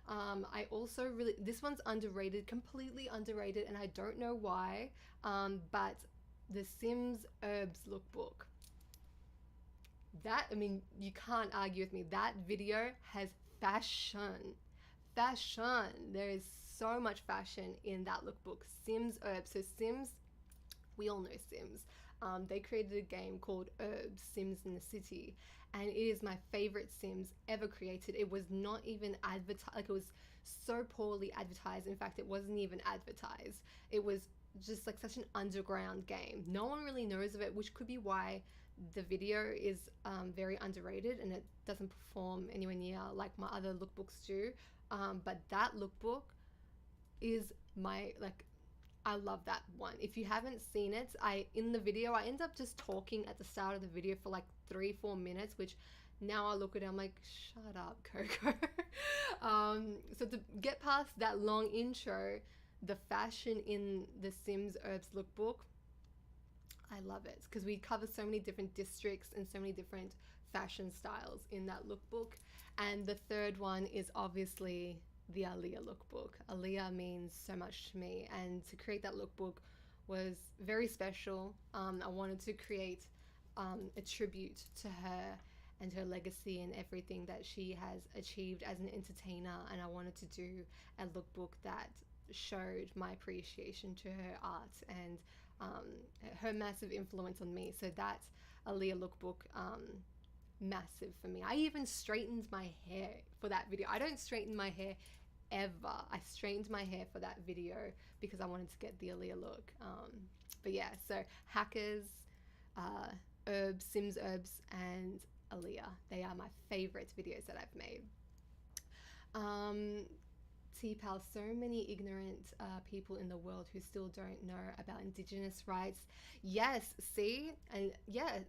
I also this one's underrated, completely underrated, and I don't know why, but the Sims Herbs lookbook. That, I mean, you can't argue with me. That video has fashion. There is so much fashion in that lookbook. Sims Herbs. So Sims, we all know Sims. They created a game called Herbs, Sims in the City, and it is my favorite Sims ever created. It was not even advertised, like it was so poorly advertised. In fact, it wasn't even advertised. It was just like such an underground game. No one really knows of it, which could be why the video is very underrated and it doesn't perform anywhere near like my other lookbooks do. But that lookbook is my, like, I love that one. If you haven't seen it, in the video I end up just talking at the start of the video for like 3-4 minutes, which now I look at it, I'm like, shut up, Coco. So to get past that long intro, the fashion in the Sims Herbs lookbook, I love it because we cover so many different districts and so many different fashion styles in that lookbook. And the third one is obviously the Aaliyah lookbook. Aaliyah means so much to me, and to create that lookbook was very special. I wanted to create a tribute to her and her legacy and everything that she has achieved as an entertainer, and I wanted to do a lookbook that showed my appreciation to her art and her massive influence on me. So that Aaliyah lookbook, massive for me. I even straightened my hair for that video. I don't straighten my hair ever. I straightened my hair for that video because I wanted to get the Aaliyah look. But yeah, so Hackers, Herbs, Sims Herbs, and Aaliyah. They are my favorite videos that I've made. T-Pal, so many ignorant people in the world who still don't know about Indigenous rights. Yes, see? And yeah,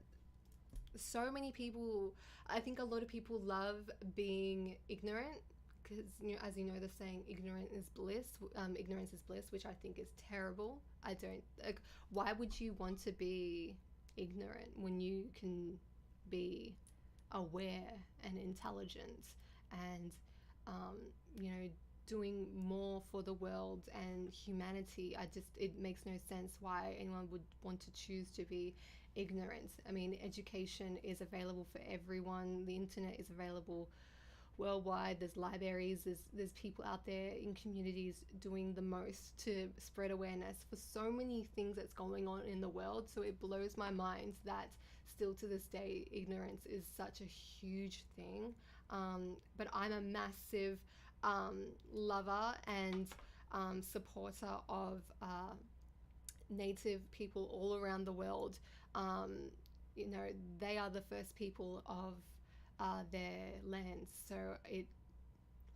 so many people, I think a lot of people love being ignorant because, you know, as you know, the saying ignorance is bliss, which I think is terrible. I don't like, why would you want to be ignorant when you can be aware and intelligent and, um, you know, doing more for the world and humanity? It makes no sense why anyone would want to choose to be ignorant. I mean, education is available for everyone, the internet is available worldwide. There's libraries, there's people out there in communities doing the most to spread awareness for so many things that's going on in the world. So it blows my mind that still to this day ignorance is such a huge thing. But I'm a massive lover and supporter of native people all around the world. um, you know, they are the first people of their lands. So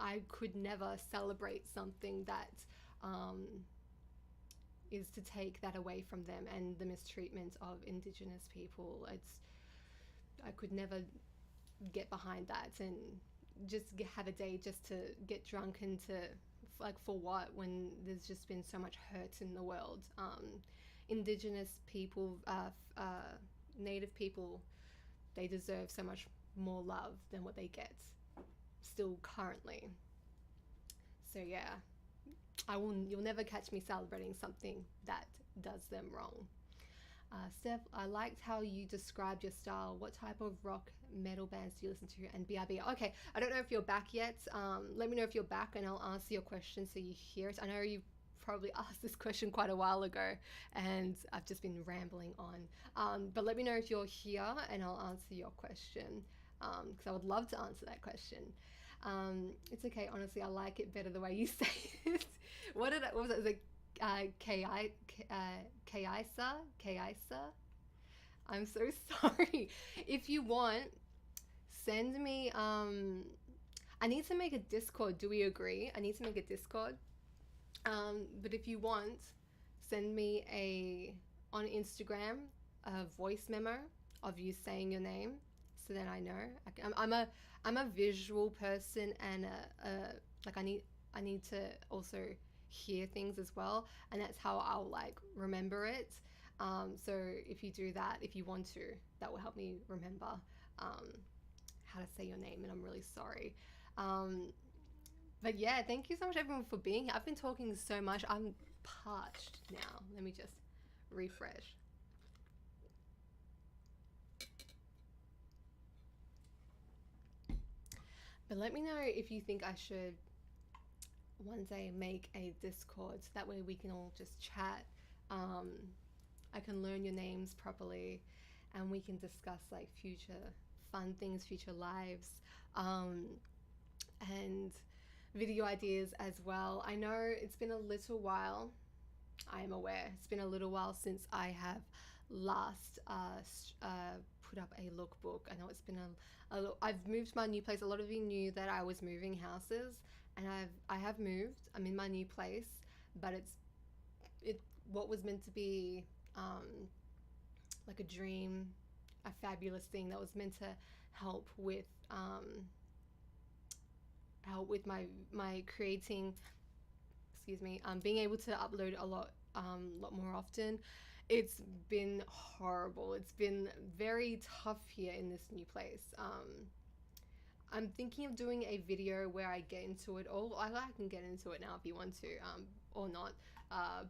I could never celebrate something that um, is to take that away from them, and the mistreatment of Indigenous people. I could never get behind that, and just have a day just to get drunk and to, like, for what, when there's just been so much hurt in the world. Indigenous people, native people, they deserve so much more love than what they get still currently. So yeah, you'll never catch me celebrating something that does them wrong. Steph, I liked how you described your style. What type of rock metal bands do you listen to? And BRB. Okay, I don't know if you're back yet. Let me know if you're back and I'll answer your question so you hear it. I know you probably asked this question quite a while ago and I've just been rambling on. But let me know if you're here and I'll answer your question, because I would love to answer that question. It's okay, honestly, I like it better the way you say it. What was it? Like, Kaisa? I'm so sorry. If you want, send me, I need to make a Discord. Do we agree? I need to make a Discord. But if you want, send me on Instagram, a voice memo of you saying your name, so then I know. I'm a visual person, and like, I need to also hear things as well, and that's how I'll, like, remember it. So if you do that, if you want to, that will help me remember how to say your name, and I'm really sorry. But yeah, thank you so much, everyone, for being here. I've been talking so much. I'm parched now. Let me just refresh. But let me know if you think I should one day make a Discord, so that way we can all just chat. I can learn your names properly, and we can discuss, like, future fun things, future lives, and video ideas as well. I know it's been a little while. I am aware it's been a little while since I have last put up a lookbook. I know it's been I've moved to my new place. A lot of you knew that I was moving houses, and I have moved. I'm in my new place, but it what was meant to be like a dream, a fabulous thing that was meant to help with my creating, excuse me, being able to upload a lot more often. It's been horrible. It's been very tough here in this new place. I'm thinking of doing a video where I get into it all. I can get into it now if you want to, or not.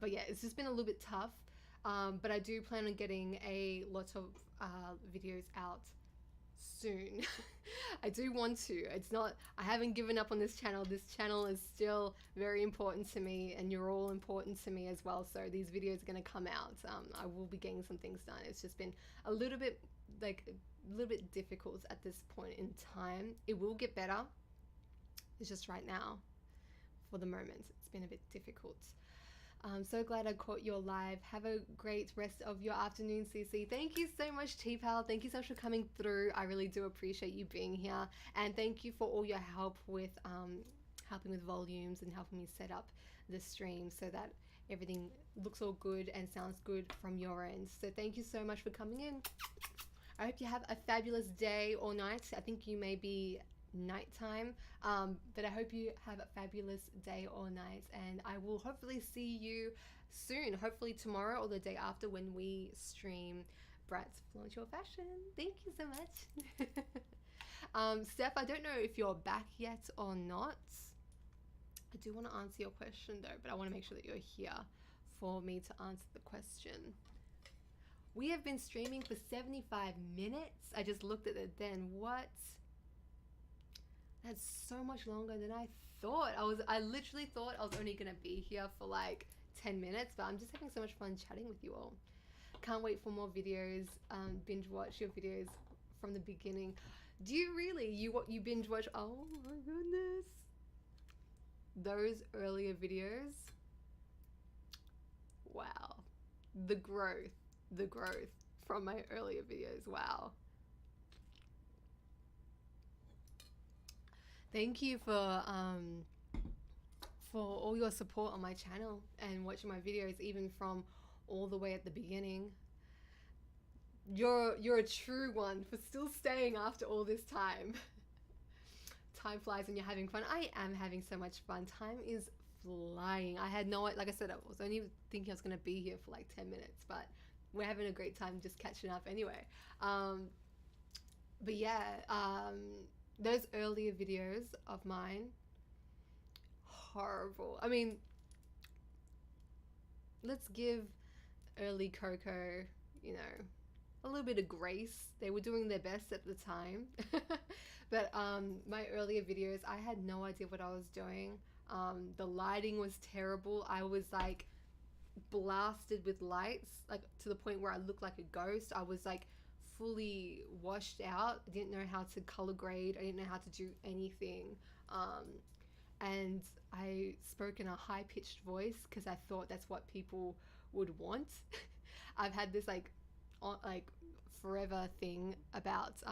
But yeah, it's just been a little bit tough. But I do plan on getting a lot of videos out soon. I do want to. I haven't given up on this channel. This channel is still very important to me, and you're all important to me as well. So these videos are going to come out. I will be getting some things done. It's just been a little bit difficult at this point in time. It will get better. It's just right now, for the moment, it's been a bit difficult. I'm so glad I caught your live. Have a great rest of your afternoon, CC. Thank you so much, T-Pal. Thank you so much for coming through. I really do appreciate you being here. And thank you for all your help with helping with volumes and helping me set up the stream so that everything looks all good and sounds good from your end. So thank you so much for coming in. I hope you have a fabulous day or night. I think you may be nighttime. But I hope you have a fabulous day or night, and I will hopefully see you soon, hopefully tomorrow or the day after when we stream Brat's Flaunt Your Fashion. Thank you so much. Steph, I don't know if you're back yet or not. I do want to answer your question though, but I want to make sure that you're here for me to answer the question. We have been streaming for 75 minutes. I just looked at it then. What? That's so much longer than I thought. I literally thought I was only gonna be here for like 10 minutes, but I'm just having so much fun chatting with you all. Can't wait for more videos. Binge watch your videos from the beginning. Do you really? You binge watch? Oh my goodness. Those earlier videos. Wow. The growth from my earlier videos. Wow. Thank you for all your support on my channel and watching my videos, even from all the way at the beginning. You're a true one for still staying after all this time. Time flies when you're having fun. I am having so much fun. Time is flying. I had no, like I said, I was only thinking I was going to be here for like 10 minutes, but we're having a great time just catching up anyway. But yeah, those earlier videos of mine, horrible. I mean, let's give early Coco, you know, a little bit of grace. They were doing their best at the time. But my earlier videos, I had no idea what I was doing. The lighting was terrible. I was like blasted with lights, like to the point where I looked like a ghost. I was like fully washed out. I didn't know how to color grade. I didn't know how to do anything. And I spoke in a high-pitched voice because I thought that's what people would want. I've had this like forever thing about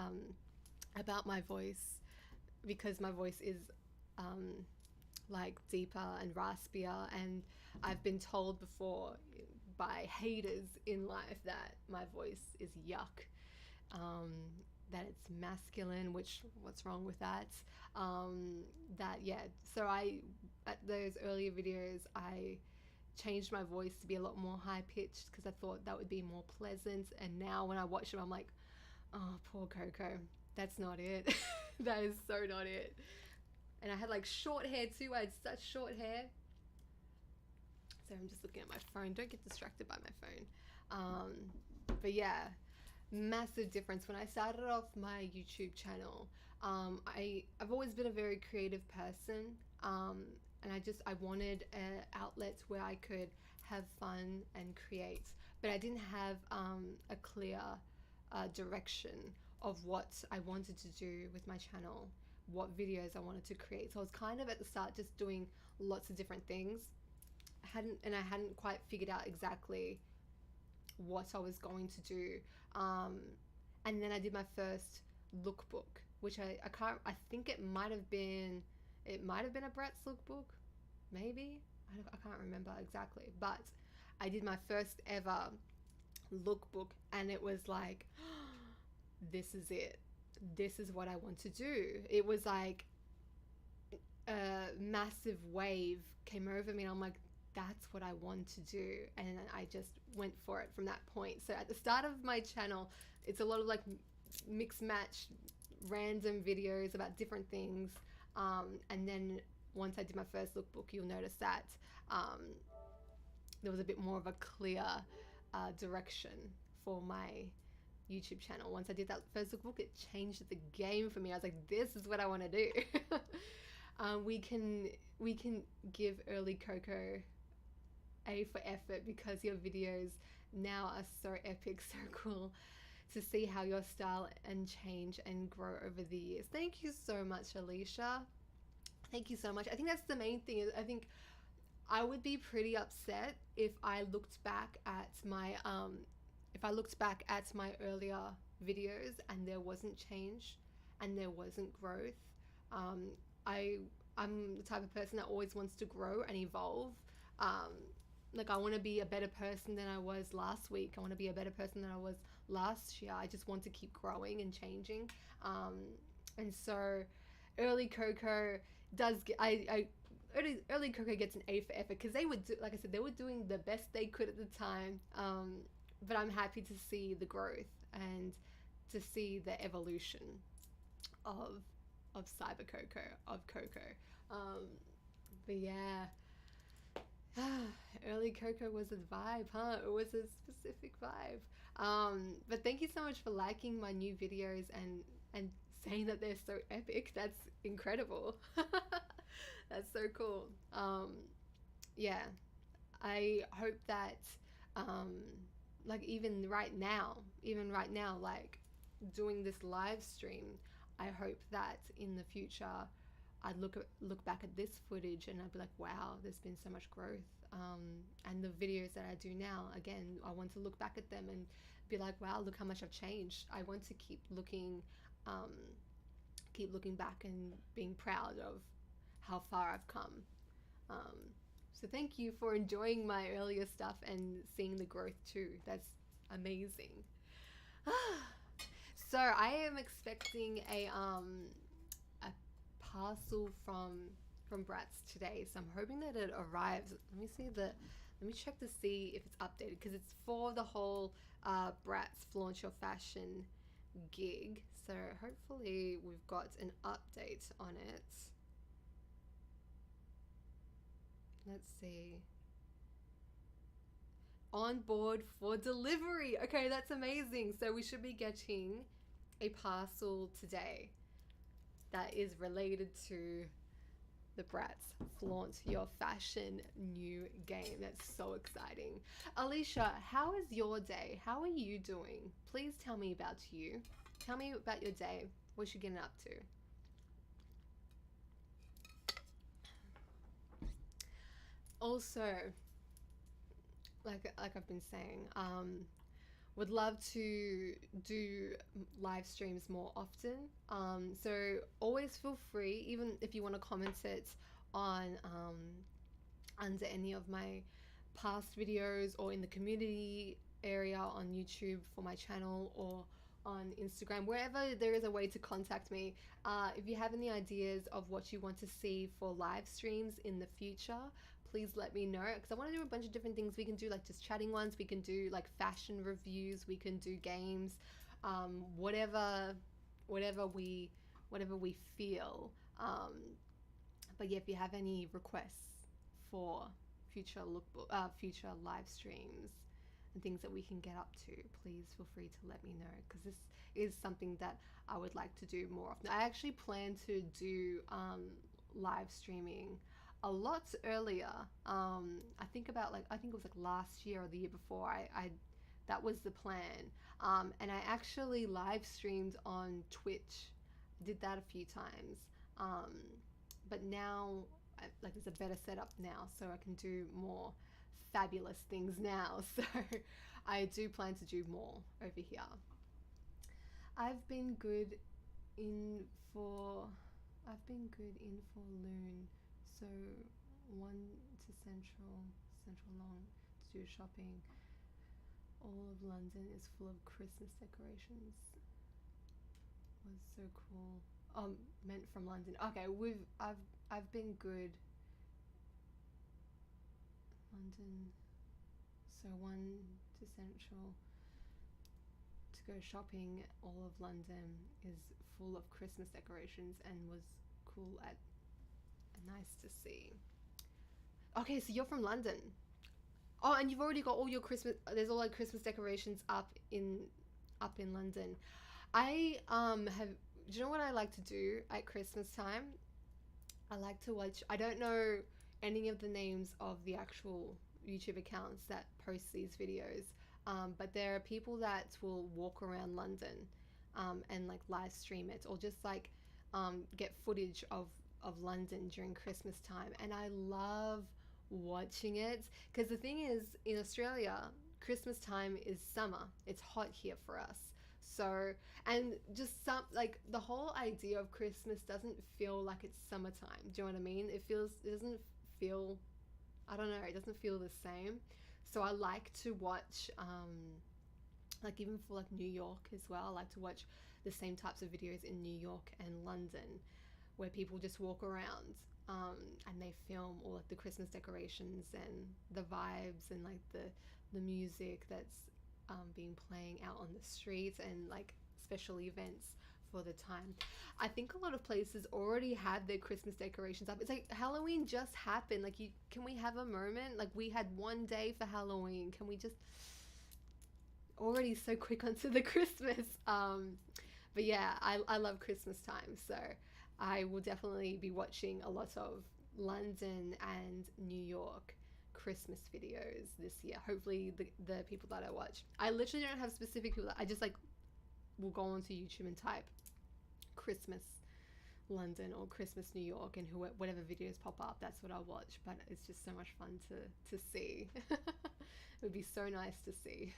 my voice, because my voice is like deeper and raspier, and I've been told before by haters in life that my voice is yuck, that it's masculine, which what's wrong with that? So at those earlier videos I changed my voice to be a lot more high pitched because I thought that would be more pleasant, and now when I watch them I'm like, oh, poor Coco, that's not it. That is so not it. And I had like short hair too. I had such short hair. So I'm just looking at my phone. Don't get distracted by my phone. But yeah, massive difference. When I started off my YouTube channel, I've always been a very creative person. And I wanted an outlet where I could have fun and create. But I didn't have a clear direction of what I wanted to do with my channel, what videos I wanted to create. So I was kind of at the start just doing lots of different things. I hadn't quite figured out exactly what I was going to do. And then I did my first lookbook, which I think it might have been a Brett's lookbook, maybe. I can't remember exactly, but I did my first ever lookbook, and it was like, this is it. This is what I want to do. It was like a massive wave came over me, and I'm like, that's what I want to do. And I just went for it from that point. So at the start of my channel, it's a lot of like mix match random videos about different things. And then once I did my first lookbook, you'll notice that there was a bit more of a clear direction for my YouTube channel. Once I did that first lookbook, it changed the game for me. I was like, this is what I want to do. We can give early Coco A for effort, because your videos now are so epic, so cool to see how your style and change and grow over the years. Thank you so much, Alicia. Thank you so much. I think that's the main thing. I think I would be pretty upset if I looked back at my earlier videos and there wasn't change and there wasn't growth. I'm the type of person that always wants to grow and evolve. Like, I want to be a better person than I was last week. I want to be a better person than I was last year. I just want to keep growing and changing. And so early Coco does get, early Coco gets an A for effort because they would do, like I said, they were doing the best they could at the time. But I'm happy to see the growth and to see the evolution of CYBER.COCO, of Coco. Um, but yeah, early Coco was a vibe, huh? It was a specific vibe. But thank you so much for liking my new videos and saying that they're so epic. That's incredible. That's so cool. Yeah, I hope that um, like even right now, like doing this live stream, I hope that in the future I'd look back at this footage and I'd be like, wow, there's been so much growth. And the videos that I do now, again, I want to look back at them and be like, wow, look how much I've changed. I want to um, keep looking back and being proud of how far I've come. Um, so thank you for enjoying my earlier stuff and seeing the growth too. That's amazing. So I am expecting a parcel from Bratz today. So I'm hoping that it arrives. Let me check to see if it's updated because it's for the whole Bratz Flaunt Your Fashion gig. So hopefully we've got an update on it. Let's see. On board for delivery. Okay, that's amazing. So we should be getting a parcel today that is related to the Bratz Flaunt Your Fashion new game. That's so exciting. Alicia, how is your day? How are you doing? Please tell me about you. Tell me about your day. What you getting up to? Also, like I've been saying, would love to do live streams more often. So always feel free, even if you want to comment it on under any of my past videos or in the community area on YouTube for my channel or on Instagram, wherever there is a way to contact me. If you have any ideas of what you want to see for live streams in the future, please let me know because I want to do a bunch of different things. We can do like just chatting ones, we can do like fashion reviews, we can do games, whatever we feel. But yeah, if you have any requests for future live streams and things that we can get up to, please feel free to let me know because this is something that I would like to do more often. I actually plan to do live streaming a lot earlier. I think it was like last year or the year before. I that was the plan. And I actually live streamed on Twitch. I did that a few times. But now, like, there's a better setup now, so I can do more fabulous things now. So I do plan to do more over here. I've been good in for Loon. So one to Central Long to do shopping. All of London is full of Christmas decorations. Was so cool. Meant from London. Okay, I've been good. London. So one to Central to go shopping. All of London is full of Christmas decorations and was cool at nice to see. Okay, so you're from London. Oh, and you've already got all your Christmas. There's all like Christmas decorations up in London. I have. Do you know what I like to do at Christmas time? I like to watch. I don't know any of the names of the actual YouTube accounts that post these videos, but there are people that will walk around London, and like live stream it, or just like get footage of London during Christmas time, and I love watching it because the thing is, in Australia, Christmas time is summer. It's hot here for us. So, and just like the whole idea of Christmas doesn't feel like it's summertime. Do you know what I mean? It doesn't feel, I don't know, it doesn't feel the same. So I like to watch, like even for like New York as well, I like to watch the same types of videos in New York and London. where people just walk around, and they film all like the Christmas decorations and the vibes and like the music that's being playing out on the streets, and like special events for the time. I think a lot of places already have their Christmas decorations up. It's like Halloween just happened. Like, can we have a moment? Like, we had one day for Halloween. Can we just already so quick onto the Christmas? But yeah, I love Christmas time, so I will definitely be watching a lot of London and New York Christmas videos this year. Hopefully the people that I watch. I literally don't have specific people. I just like will go onto YouTube and type Christmas London or Christmas New York, and whatever videos pop up, that's what I'll watch. But it's just so much fun to see. It would be so nice to see.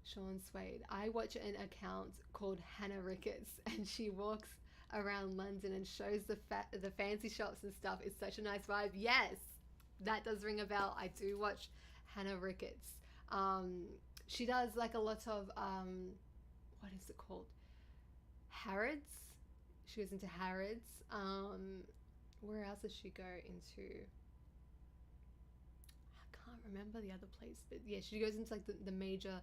Sean Swade. I watch an account called Hannah Ricketts, and she walks around London and shows the fancy shops and stuff. It's such a nice vibe. Yes, that does ring a bell. I do watch Hannah Ricketts. She does like a lot of what is it called? Harrods. She goes into Harrods. Where else does she go into? I can't remember the other place, but yeah, she goes into like the major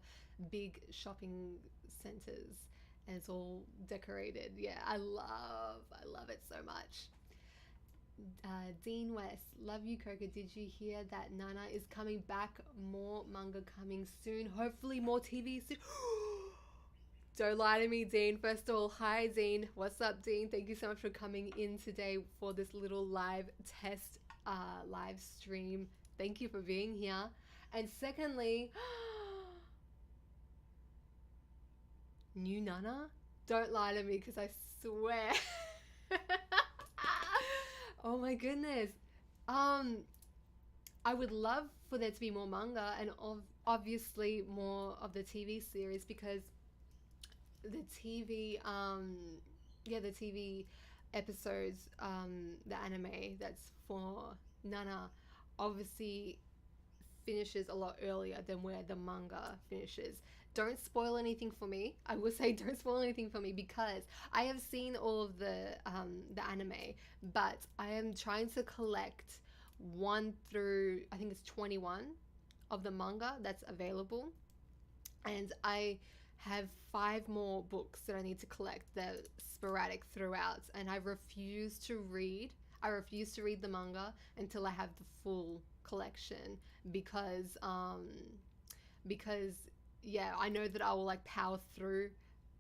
big shopping centers, and it's all decorated. Yeah, I love it so much. Dean West, love you, Coco. Did you hear that Nana is coming back? More manga coming soon. Hopefully more TV soon. Don't lie to me, Dean. First of all, hi, Dean. What's up, Dean? Thank you so much for coming in today for this little live test, live stream. Thank you for being here. And secondly, new Nana? Don't lie to me, because I swear. Oh my goodness. I would love for there to be more manga and obviously more of the TV series, because the TV the TV episodes, the anime that's for Nana obviously finishes a lot earlier than where the manga finishes. Don't spoil anything for me. I will say don't spoil anything for me, because I have seen all of the anime, but I am trying to collect 1 through, I think it's 21 of the manga that's available, and I have 5 more books that I need to collect. They're sporadic throughout, and I refuse to read the manga until I have the full collection, because yeah, I know that I will like power through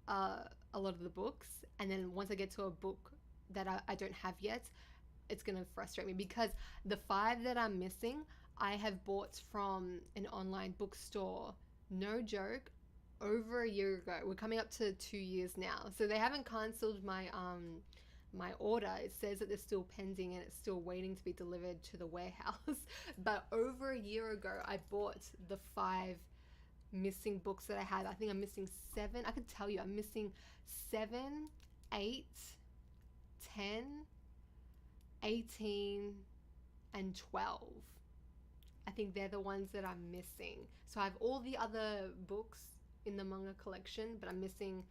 a lot of the books, and then once I get to a book that I don't have yet, it's gonna frustrate me, because the 5 that I'm missing I have bought from an online bookstore, no joke, over a year ago. We're coming up to 2 years now, so they haven't cancelled my my order. It says that they're still pending and it's still waiting to be delivered to the warehouse. But over a year ago I bought the 5 missing books that I had. I think I'm missing 7. I could tell you I'm missing 7, 8, 10, 18, and 12. I think they're the ones that I'm missing. So I have all the other books in the manga collection, but I'm missing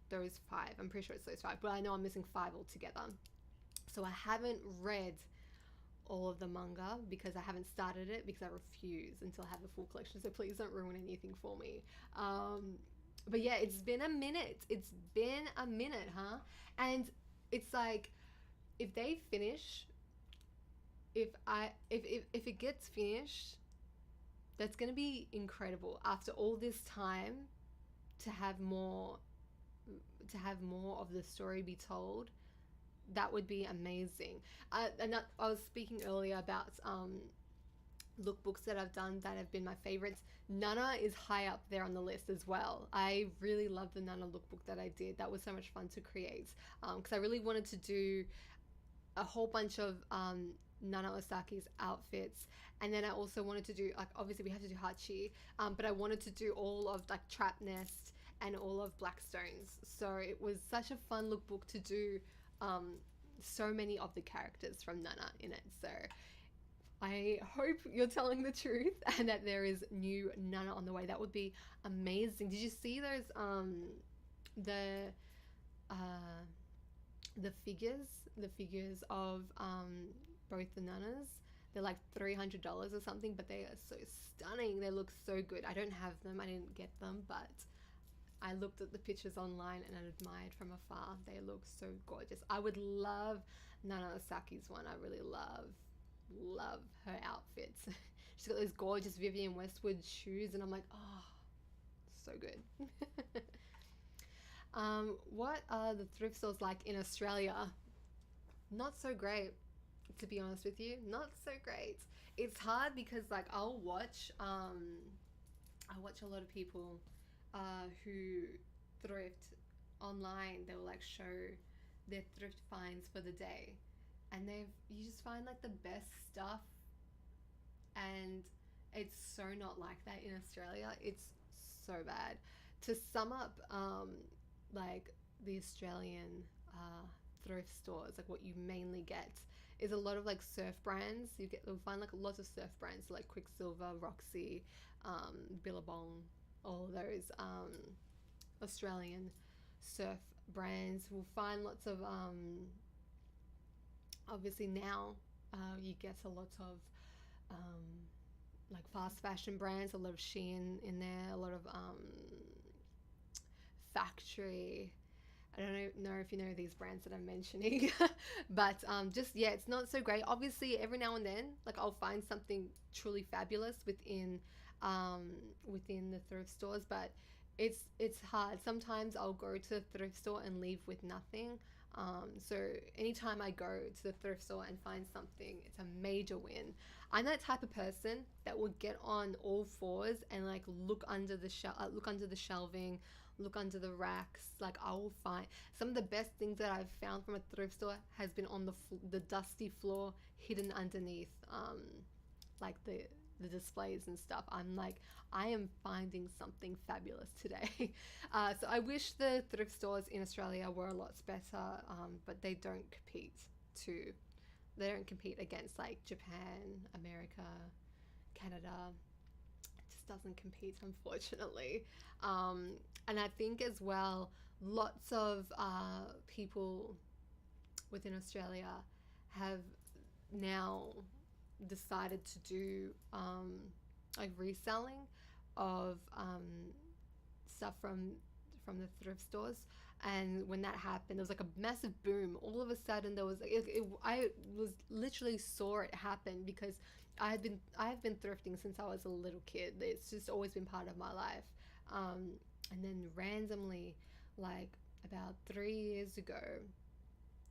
those 5. I'm pretty sure it's those 5, but I know I'm missing 5 altogether. So I haven't read all of the manga because I haven't started it, because I refuse until I have the full collection. So please don't ruin anything for me. But yeah, it's been a minute. It's been a minute, huh? And it's like, if they finish, if it gets finished, that's gonna be incredible. After all this time, to have more of the story be told, that would be amazing. I was speaking earlier about lookbooks that I've done that have been my favorites. Nana is high up there on the list as well. I really love the Nana lookbook that I did. That was so much fun to create, because I really wanted to do a whole bunch of Nana Osaki's outfits, and then I also wanted to do, like, obviously we have to do Hachi, but I wanted to do all of like Trap Nest and all of Blackstones. So it was such a fun lookbook to do so many of the characters from Nana in it. So I hope you're telling the truth and that there is new Nana on the way. That would be amazing. Did you see those the figures of both the nanas. They're like $300 or something, but they are so stunning. They look so good. I don't have them. I didn't get them, but I looked at the pictures online and I admired from afar. They look so gorgeous. I would love Nana Osaki's one. I really love her outfits. She's got those gorgeous Vivienne Westwood shoes, and I'm like, oh, so good. What are the thrift stores like in Australia? Not so great, to be honest with you. Not so great. It's hard because like I watch a lot of people who thrift online. They'll like show their thrift finds for the day, and you just find like the best stuff, and it's so not like that in Australia. It's so bad. To sum up, like the Australian thrift stores, like what you mainly get is a lot of like surf brands. You'll find like lots of surf brands, so like Quicksilver, Roxy, Billabong, all those Australian surf brands. We'll find lots of obviously now you get a lot of like fast fashion brands, a lot of Shein in there, a lot of Factory. I don't know if you know these brands that I'm mentioning, but just yeah, it's not so great. Obviously, every now and then, like I'll find something truly fabulous within the thrift stores, but it's hard. Sometimes I'll go to the thrift store and leave with nothing. So anytime I go to the thrift store and find something, it's a major win. I'm that type of person that will get on all fours and like look under the shelving, look under the racks. Like I will find some of the best things that I've found from a thrift store has been on the dusty floor, hidden underneath like the displays and stuff. I'm like, I am finding something fabulous today. So I wish the thrift stores in Australia were a lot better, but they don't compete against like Japan, America, Canada. It just doesn't compete, unfortunately. And I think as well, lots of people within Australia have now decided to do like reselling of stuff from the thrift stores. And when that happened, there was like a massive boom. All of a sudden, there was I was literally saw it happen because I have been thrifting since I was a little kid. It's just always been part of my life. And then randomly, like about 3 years ago,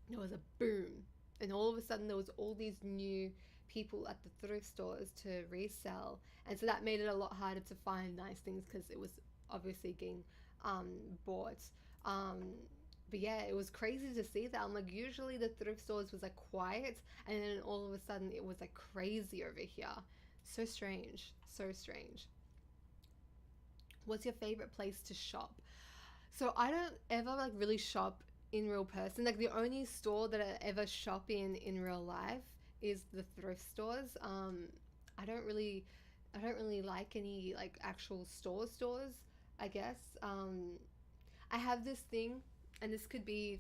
there was a boom, and all of a sudden there was all these new people at the thrift stores to resell, and so that made it a lot harder to find nice things because it was obviously getting bought. But yeah, it was crazy to see that. I'm like, usually the thrift stores was like quiet, and then all of a sudden it was like crazy over here. So strange, so strange. What's your favorite place to shop? So I don't ever like really shop in real person. Like the only store that I ever shop in real life is the thrift stores. I don't really like any like actual stores, I guess. I have this thing, and this could be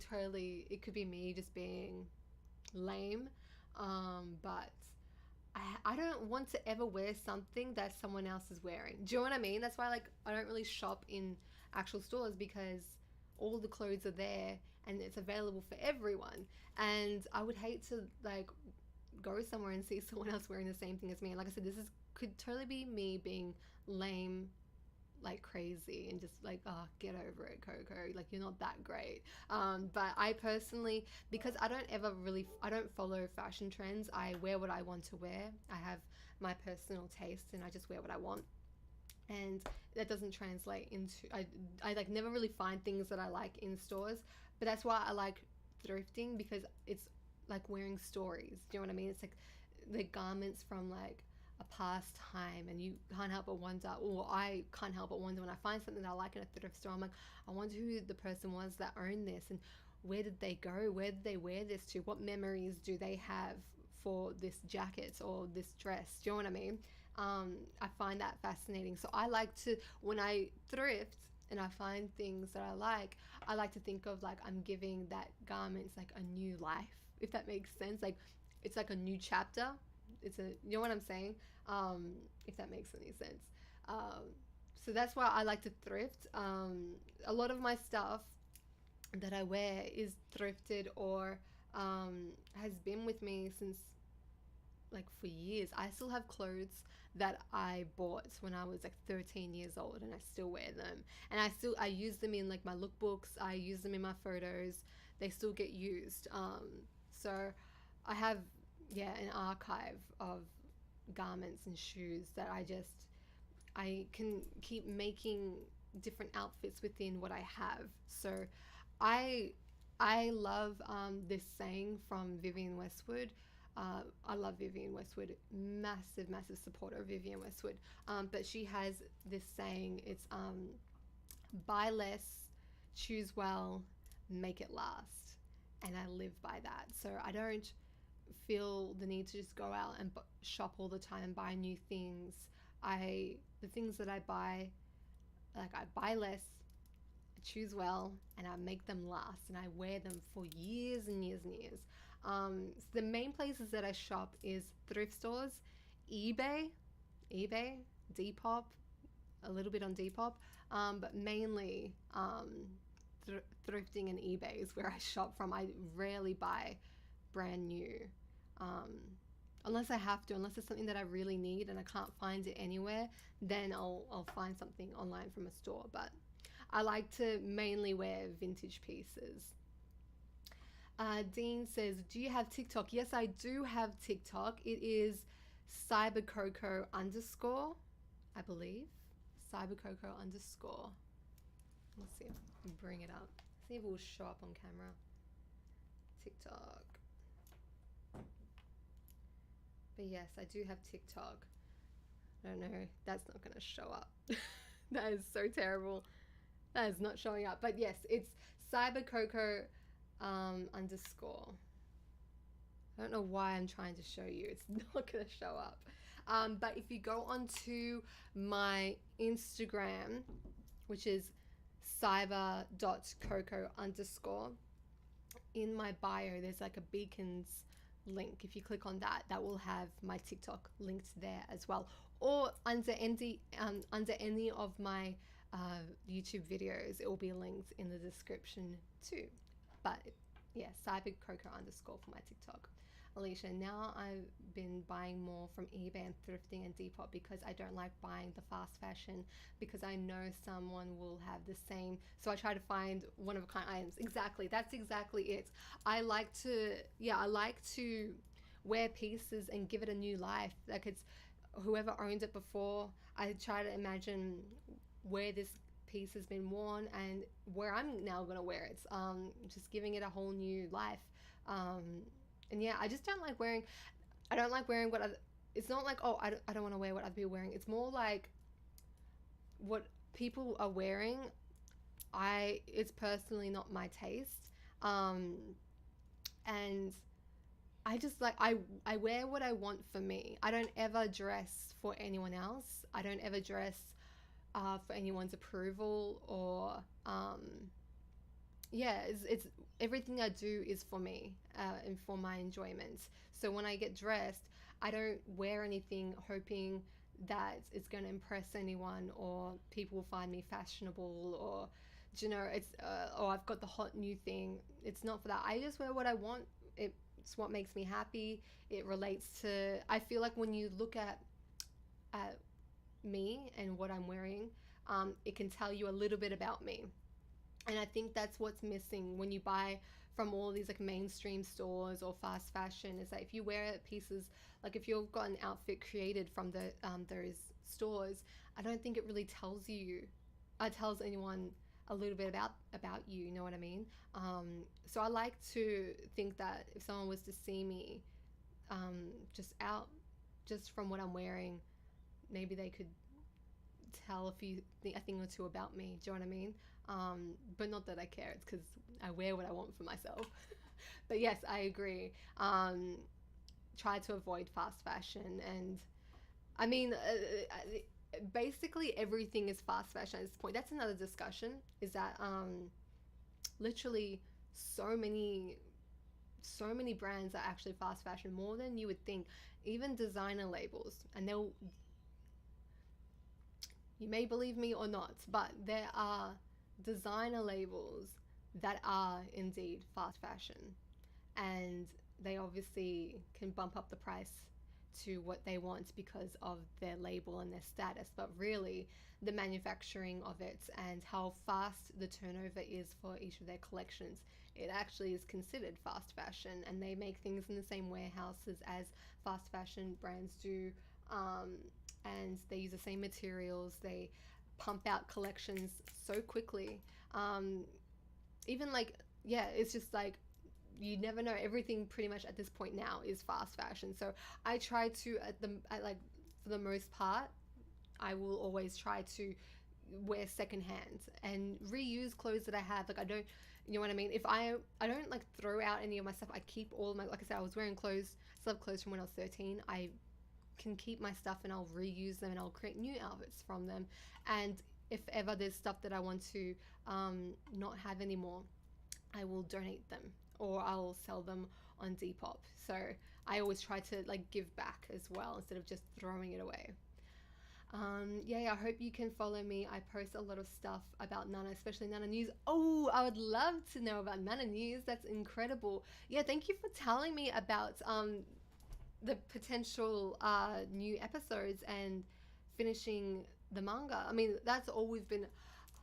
it could be me just being lame, but I don't want to ever wear something that someone else is wearing. Do you know what I mean? That's why like I don't really shop in actual stores, because all the clothes are there and it's available for everyone. And I would hate to like go somewhere and see someone else wearing the same thing as me. And like I said, could totally be me being lame like crazy and just like, oh, get over it, Coco, like you're not that great. But I personally, because I don't follow fashion trends. I wear what I want to wear. I have my personal taste and I just wear what I want, and that doesn't translate into I like never really find things that I like in stores. But that's why I like thrifting, because it's like wearing stories. Do you know what I mean? It's like the garments from like a past time, and you can't help but wonder, or I can't help but wonder when I find something that I like in a thrift store. I'm like, I wonder who the person was that owned this, and where did they go? Where did they wear this to? What memories do they have for this jacket or this dress? Do you know what I mean? I find that fascinating. So I like to, when I thrift, and I find things that I like to think of like I'm giving that garments like a new life, if that makes sense. Like it's like a new chapter. It's a, you know what I'm saying? If that makes any sense. Um, so that's why I like to thrift. A lot of my stuff that I wear is thrifted or has been with me since like for years. I still have clothes that I bought when I was like 13 years old and I still wear them. And I use them in like my lookbooks, I use them in my photos. They still get used. So I have, yeah, an archive of garments and shoes that I can keep making different outfits within what I have. So I I love this saying from Vivienne Westwood. I love Vivienne Westwood, massive, massive supporter of Vivienne Westwood. But she has this saying, it's buy less, choose well, make it last. And I live by that. So I don't feel the need to just go out and shop all the time and buy new things. The things that I buy, like I buy less, I choose well, and I make them last, and I wear them for years and years and years. So the main places that I shop is thrift stores, eBay, eBay, Depop, a little bit on Depop, but mainly thrifting and eBay is where I shop from. I rarely buy brand new, um, unless I have to, unless it's something that I really need and I can't find it anywhere, then I'll find something online from a store. But I like to mainly wear vintage pieces. Dean says, do you have TikTok? Yes, I do have TikTok. It is CYBER.COCO underscore, I believe. CYBER.COCO underscore. Let's see if I can bring it up. See if it will show up on camera. TikTok. But yes, I do have TikTok. I don't know. That's not going to show up. That is so terrible. That is not showing up. But yes, it's CYBER.COCO underscore. I don't know why I'm trying to show you. It's not going to show up. But if you go onto my Instagram, which is cyber.coco underscore, in my bio, there's like a beacons link. If you click on that, that will have my TikTok linked there as well. Or under any of my YouTube videos, it will be linked in the description too. But yeah, CYBER.COCO underscore for my TikTok. Alicia, now I've been buying more from eBay and thrifting and Depop because I don't like buying the fast fashion, because I know someone will have the same. So I try to find one of a kind items. Exactly, that's exactly it. I like to wear pieces and give it a new life. Like it's whoever owned it before. I try to imagine where this piece has been worn and where I'm now gonna wear it. Just giving it a whole new life. And yeah, I just don't like wearing. I don't like wearing what. It's not like, oh, I don't want to wear what other people are wearing. It's more like what people are wearing. It's personally not my taste. And I just like I wear what I want for me. I don't ever dress for anyone else. I don't ever dress for anyone's approval or yeah, it's everything I do is for me and for my enjoyment. So when I get dressed, I don't wear anything hoping that it's going to impress anyone or people will find me fashionable or it's oh, I've got the hot new thing. It's not for that. I just wear what I want. It's what makes me happy. It relates to, I feel like when you look at me and what I'm wearing, it can tell you a little bit about me. And I think that's what's missing when you buy from all these like mainstream stores or fast fashion, is that if you wear pieces, like if you've got an outfit created from those stores, I don't think it really tells anyone a little bit about you, you know what I mean? So I like to think that if someone was to see me just from what I'm wearing, maybe they could tell a thing or two about me. Do you know what I mean? But not that I care. It's because I wear what I want for myself. But yes, I agree. Try to avoid fast fashion, and I mean, basically everything is fast fashion at this point. That's another discussion, is that literally so many brands are actually fast fashion, more than you would think. Even designer labels, and they'll, you may believe me or not, but there are designer labels that are indeed fast fashion, and they obviously can bump up the price to what they want because of their label and their status. But really, the manufacturing of it and how fast the turnover is for each of their collections, it actually is considered fast fashion, and they make things in the same warehouses as fast fashion brands do. And they use the same materials, they pump out collections so quickly. Even like, yeah, it's just like, you never know. Everything pretty much at this point now is fast fashion. So I try to, like, for the most part, I will always try to wear secondhand and reuse clothes that I have. Like, I don't, you know what I mean? If I don't like throw out any of my stuff. I keep all of my, like I said, I was wearing clothes, still have clothes from when I was 13. I can keep my stuff and I'll reuse them and I'll create new outfits from them. And if ever there's stuff that I want to not have anymore, I will donate them or I'll sell them on Depop. So I always try to like give back as well instead of just throwing it away. Yeah, I hope you can follow me. I post a lot of stuff about Nana, especially Nana News. Oh, I would love to know about Nana News. That's incredible. Yeah, thank you for telling me about the potential new episodes and finishing the manga. I mean, that's all we've been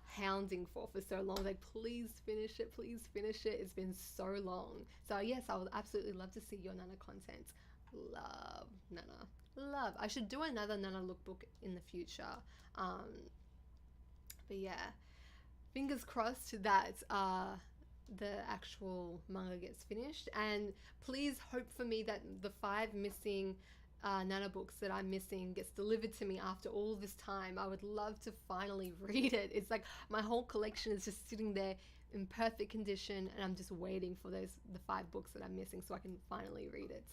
hounding for so long. Like, please finish it, please finish it. It's been so long. So yes, I would absolutely love to see your Nana content. Love Nana. Love. I should do another Nana lookbook in the future. But yeah, fingers crossed that the actual manga gets finished, and please hope for me that the 5 missing Nana books that I'm missing gets delivered to me after all this time. I would love to finally read it. It's like my whole collection is just sitting there in perfect condition, and I'm just waiting for the 5 books that I'm missing so I can finally read it.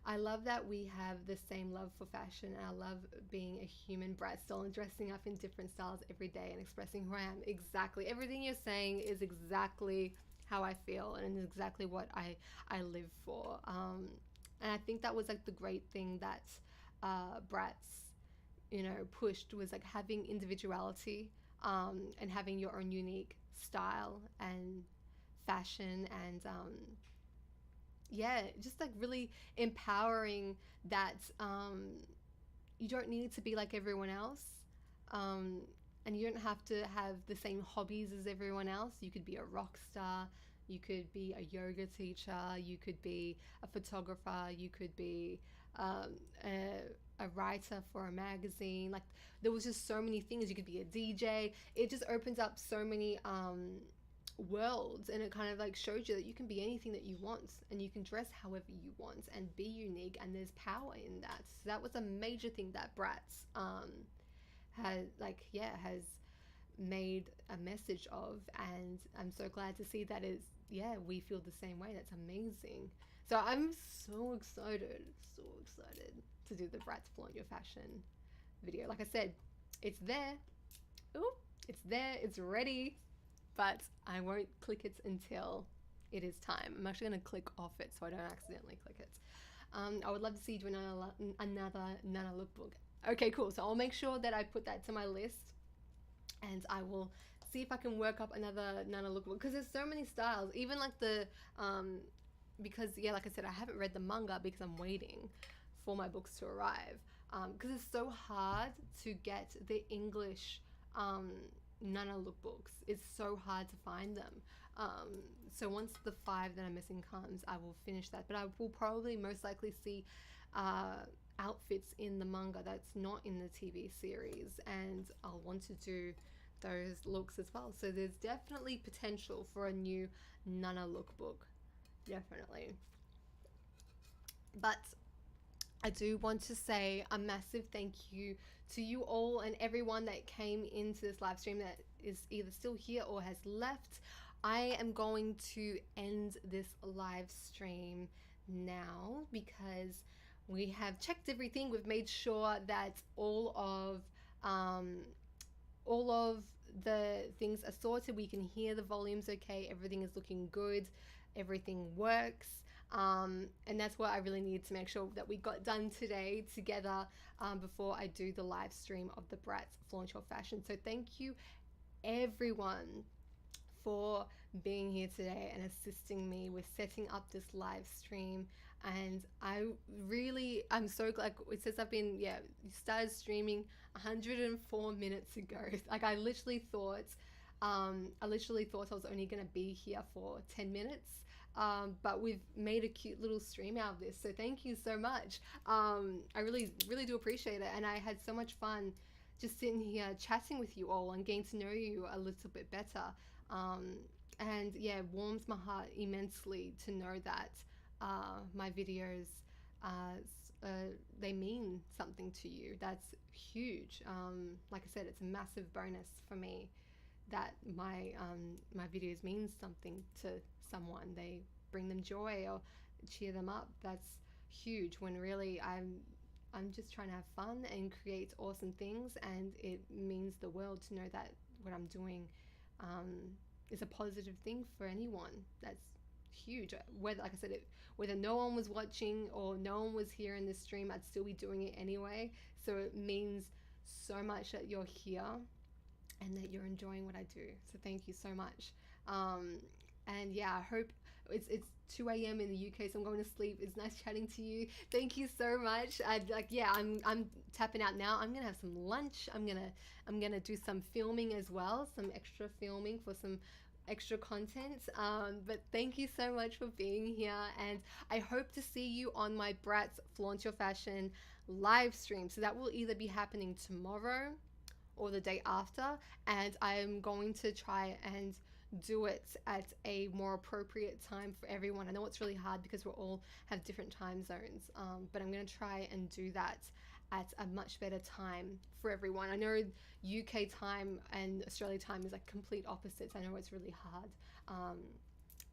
I love that we have the same love for fashion, and I love being a human brat still and dressing up in different styles every day and expressing who I am. Exactly. Everything you're saying is exactly how I feel and is exactly what I live for. And I think that was like the great thing that Bratz, pushed, was like having individuality, and having your own unique style and fashion, and yeah, just like really empowering that you don't need to be like everyone else. Um, and you don't have to have the same hobbies as everyone else. You could be a rock star, you could be a yoga teacher, you could be a photographer, you could be a writer for a magazine. Like, there was just so many things. You could be a DJ. It just opens up so many worlds, and it kind of like shows you that you can be anything that you want and you can dress however you want and be unique, and there's power in that. So that was a major thing that Bratz has made a message of, and I'm so glad to see that we feel the same way. That's amazing. So I'm so excited to do the Bratz Flaunt Your Fashion video. Like I said, it's there. Ooh, it's there, it's ready, but I won't click it until it is time. I'm actually going to click off it so I don't accidentally click it. I would love to see you do another Nana lookbook. Okay, cool. So I'll make sure that I put that to my list, and I will see if I can work up another Nana lookbook, because there's so many styles. Even like because like I said, I haven't read the manga because I'm waiting for my books to arrive. Because it's so hard to get the English Nana lookbooks. It's so hard to find them. So once the 5 that I'm missing comes, I will finish that. But I will probably most likely see outfits in the manga that's not in the TV series, and I'll want to do those looks as well. So there's definitely potential for a new Nana lookbook. Definitely. But I do want to say a massive thank you to you all and everyone that came into this live stream that is either still here or has left. I am going to end this live stream now because we have checked everything. We've made sure that all of All of the things are sorted. We can hear the volumes okay. Everything is looking good. Everything works. And that's what I really need to make sure that we got done today together before I do the live stream of the Bratz Flaunt Your Fashion. So thank you everyone for being here today and assisting me with setting up this live stream. And I'm so glad. It says you started streaming 104 minutes ago. Like I literally thought I was only going to be here for 10 minutes. But we've made a cute little stream out of this. So thank you so much. I really, really do appreciate it. And I had so much fun just sitting here chatting with you all and getting to know you a little bit better. And yeah, it warms my heart immensely to know that my videos, they mean something to you. That's huge. Like I said, it's a massive bonus for me that my videos mean something to someone. They bring them joy or cheer them up. That's huge, when really I'm just trying to have fun and create awesome things, and it means the world to know that what I'm doing is a positive thing for anyone. That's huge. Whether, like I said, whether no one was watching or no one was here in this stream, I'd still be doing it anyway. So it means so much that you're here and that you're enjoying what I do. So thank you so much. And yeah, I hope it's 2 a.m. in the UK, so I'm going to sleep. It's nice chatting to you. Thank you so much. I'm tapping out now. I'm gonna have some lunch. I'm gonna do some filming as well, some extra filming for some extra content. But thank you so much for being here, and I hope to see you on my Bratz Flaunt Your Fashion live stream. So that will either be happening tomorrow or the day after, and I'm going to try and do it at a more appropriate time for everyone. I know it's really hard because we all have different time zones, but I'm going to try and do that at a much better time for everyone. I know UK time and Australia time is like complete opposites. I know it's really hard,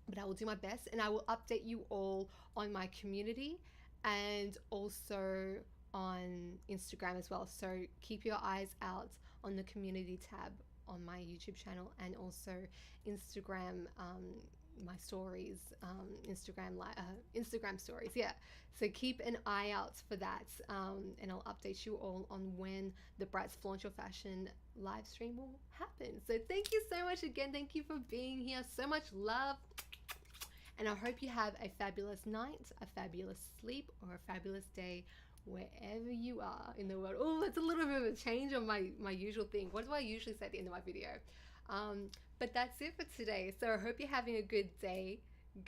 but I will do my best, and I will update you all on my community and also on Instagram as well. So keep your eyes out on the community tab on my YouTube channel, and also Instagram, my stories, Instagram stories. Yeah, so keep an eye out for that, and I'll update you all on when the Bratz Flaunt Your Fashion live stream will happen. So thank you so much again. Thank you for being here. So much love, and I hope you have a fabulous night, a fabulous sleep, or a fabulous day wherever you are in the world. Oh, that's a little bit of a change on my usual thing. What do I usually say at the end of my video? But that's it for today. So I hope you're having a good day,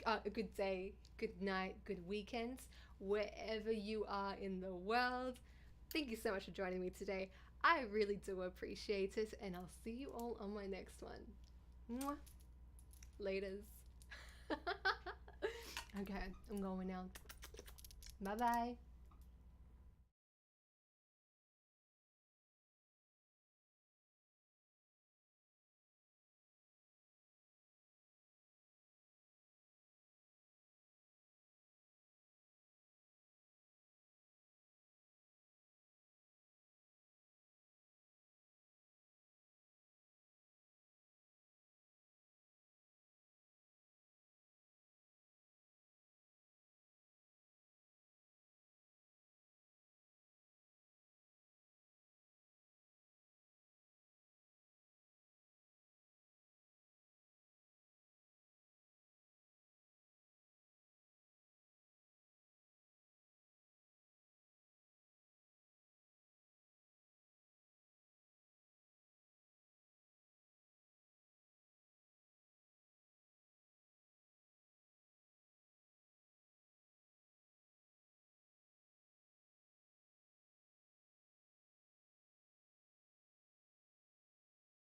good night, good weekend, wherever you are in the world. Thank you so much for joining me today. I really do appreciate it, and I'll see you all on my next one. Mwah. Laters. Okay, I'm going now. Bye bye.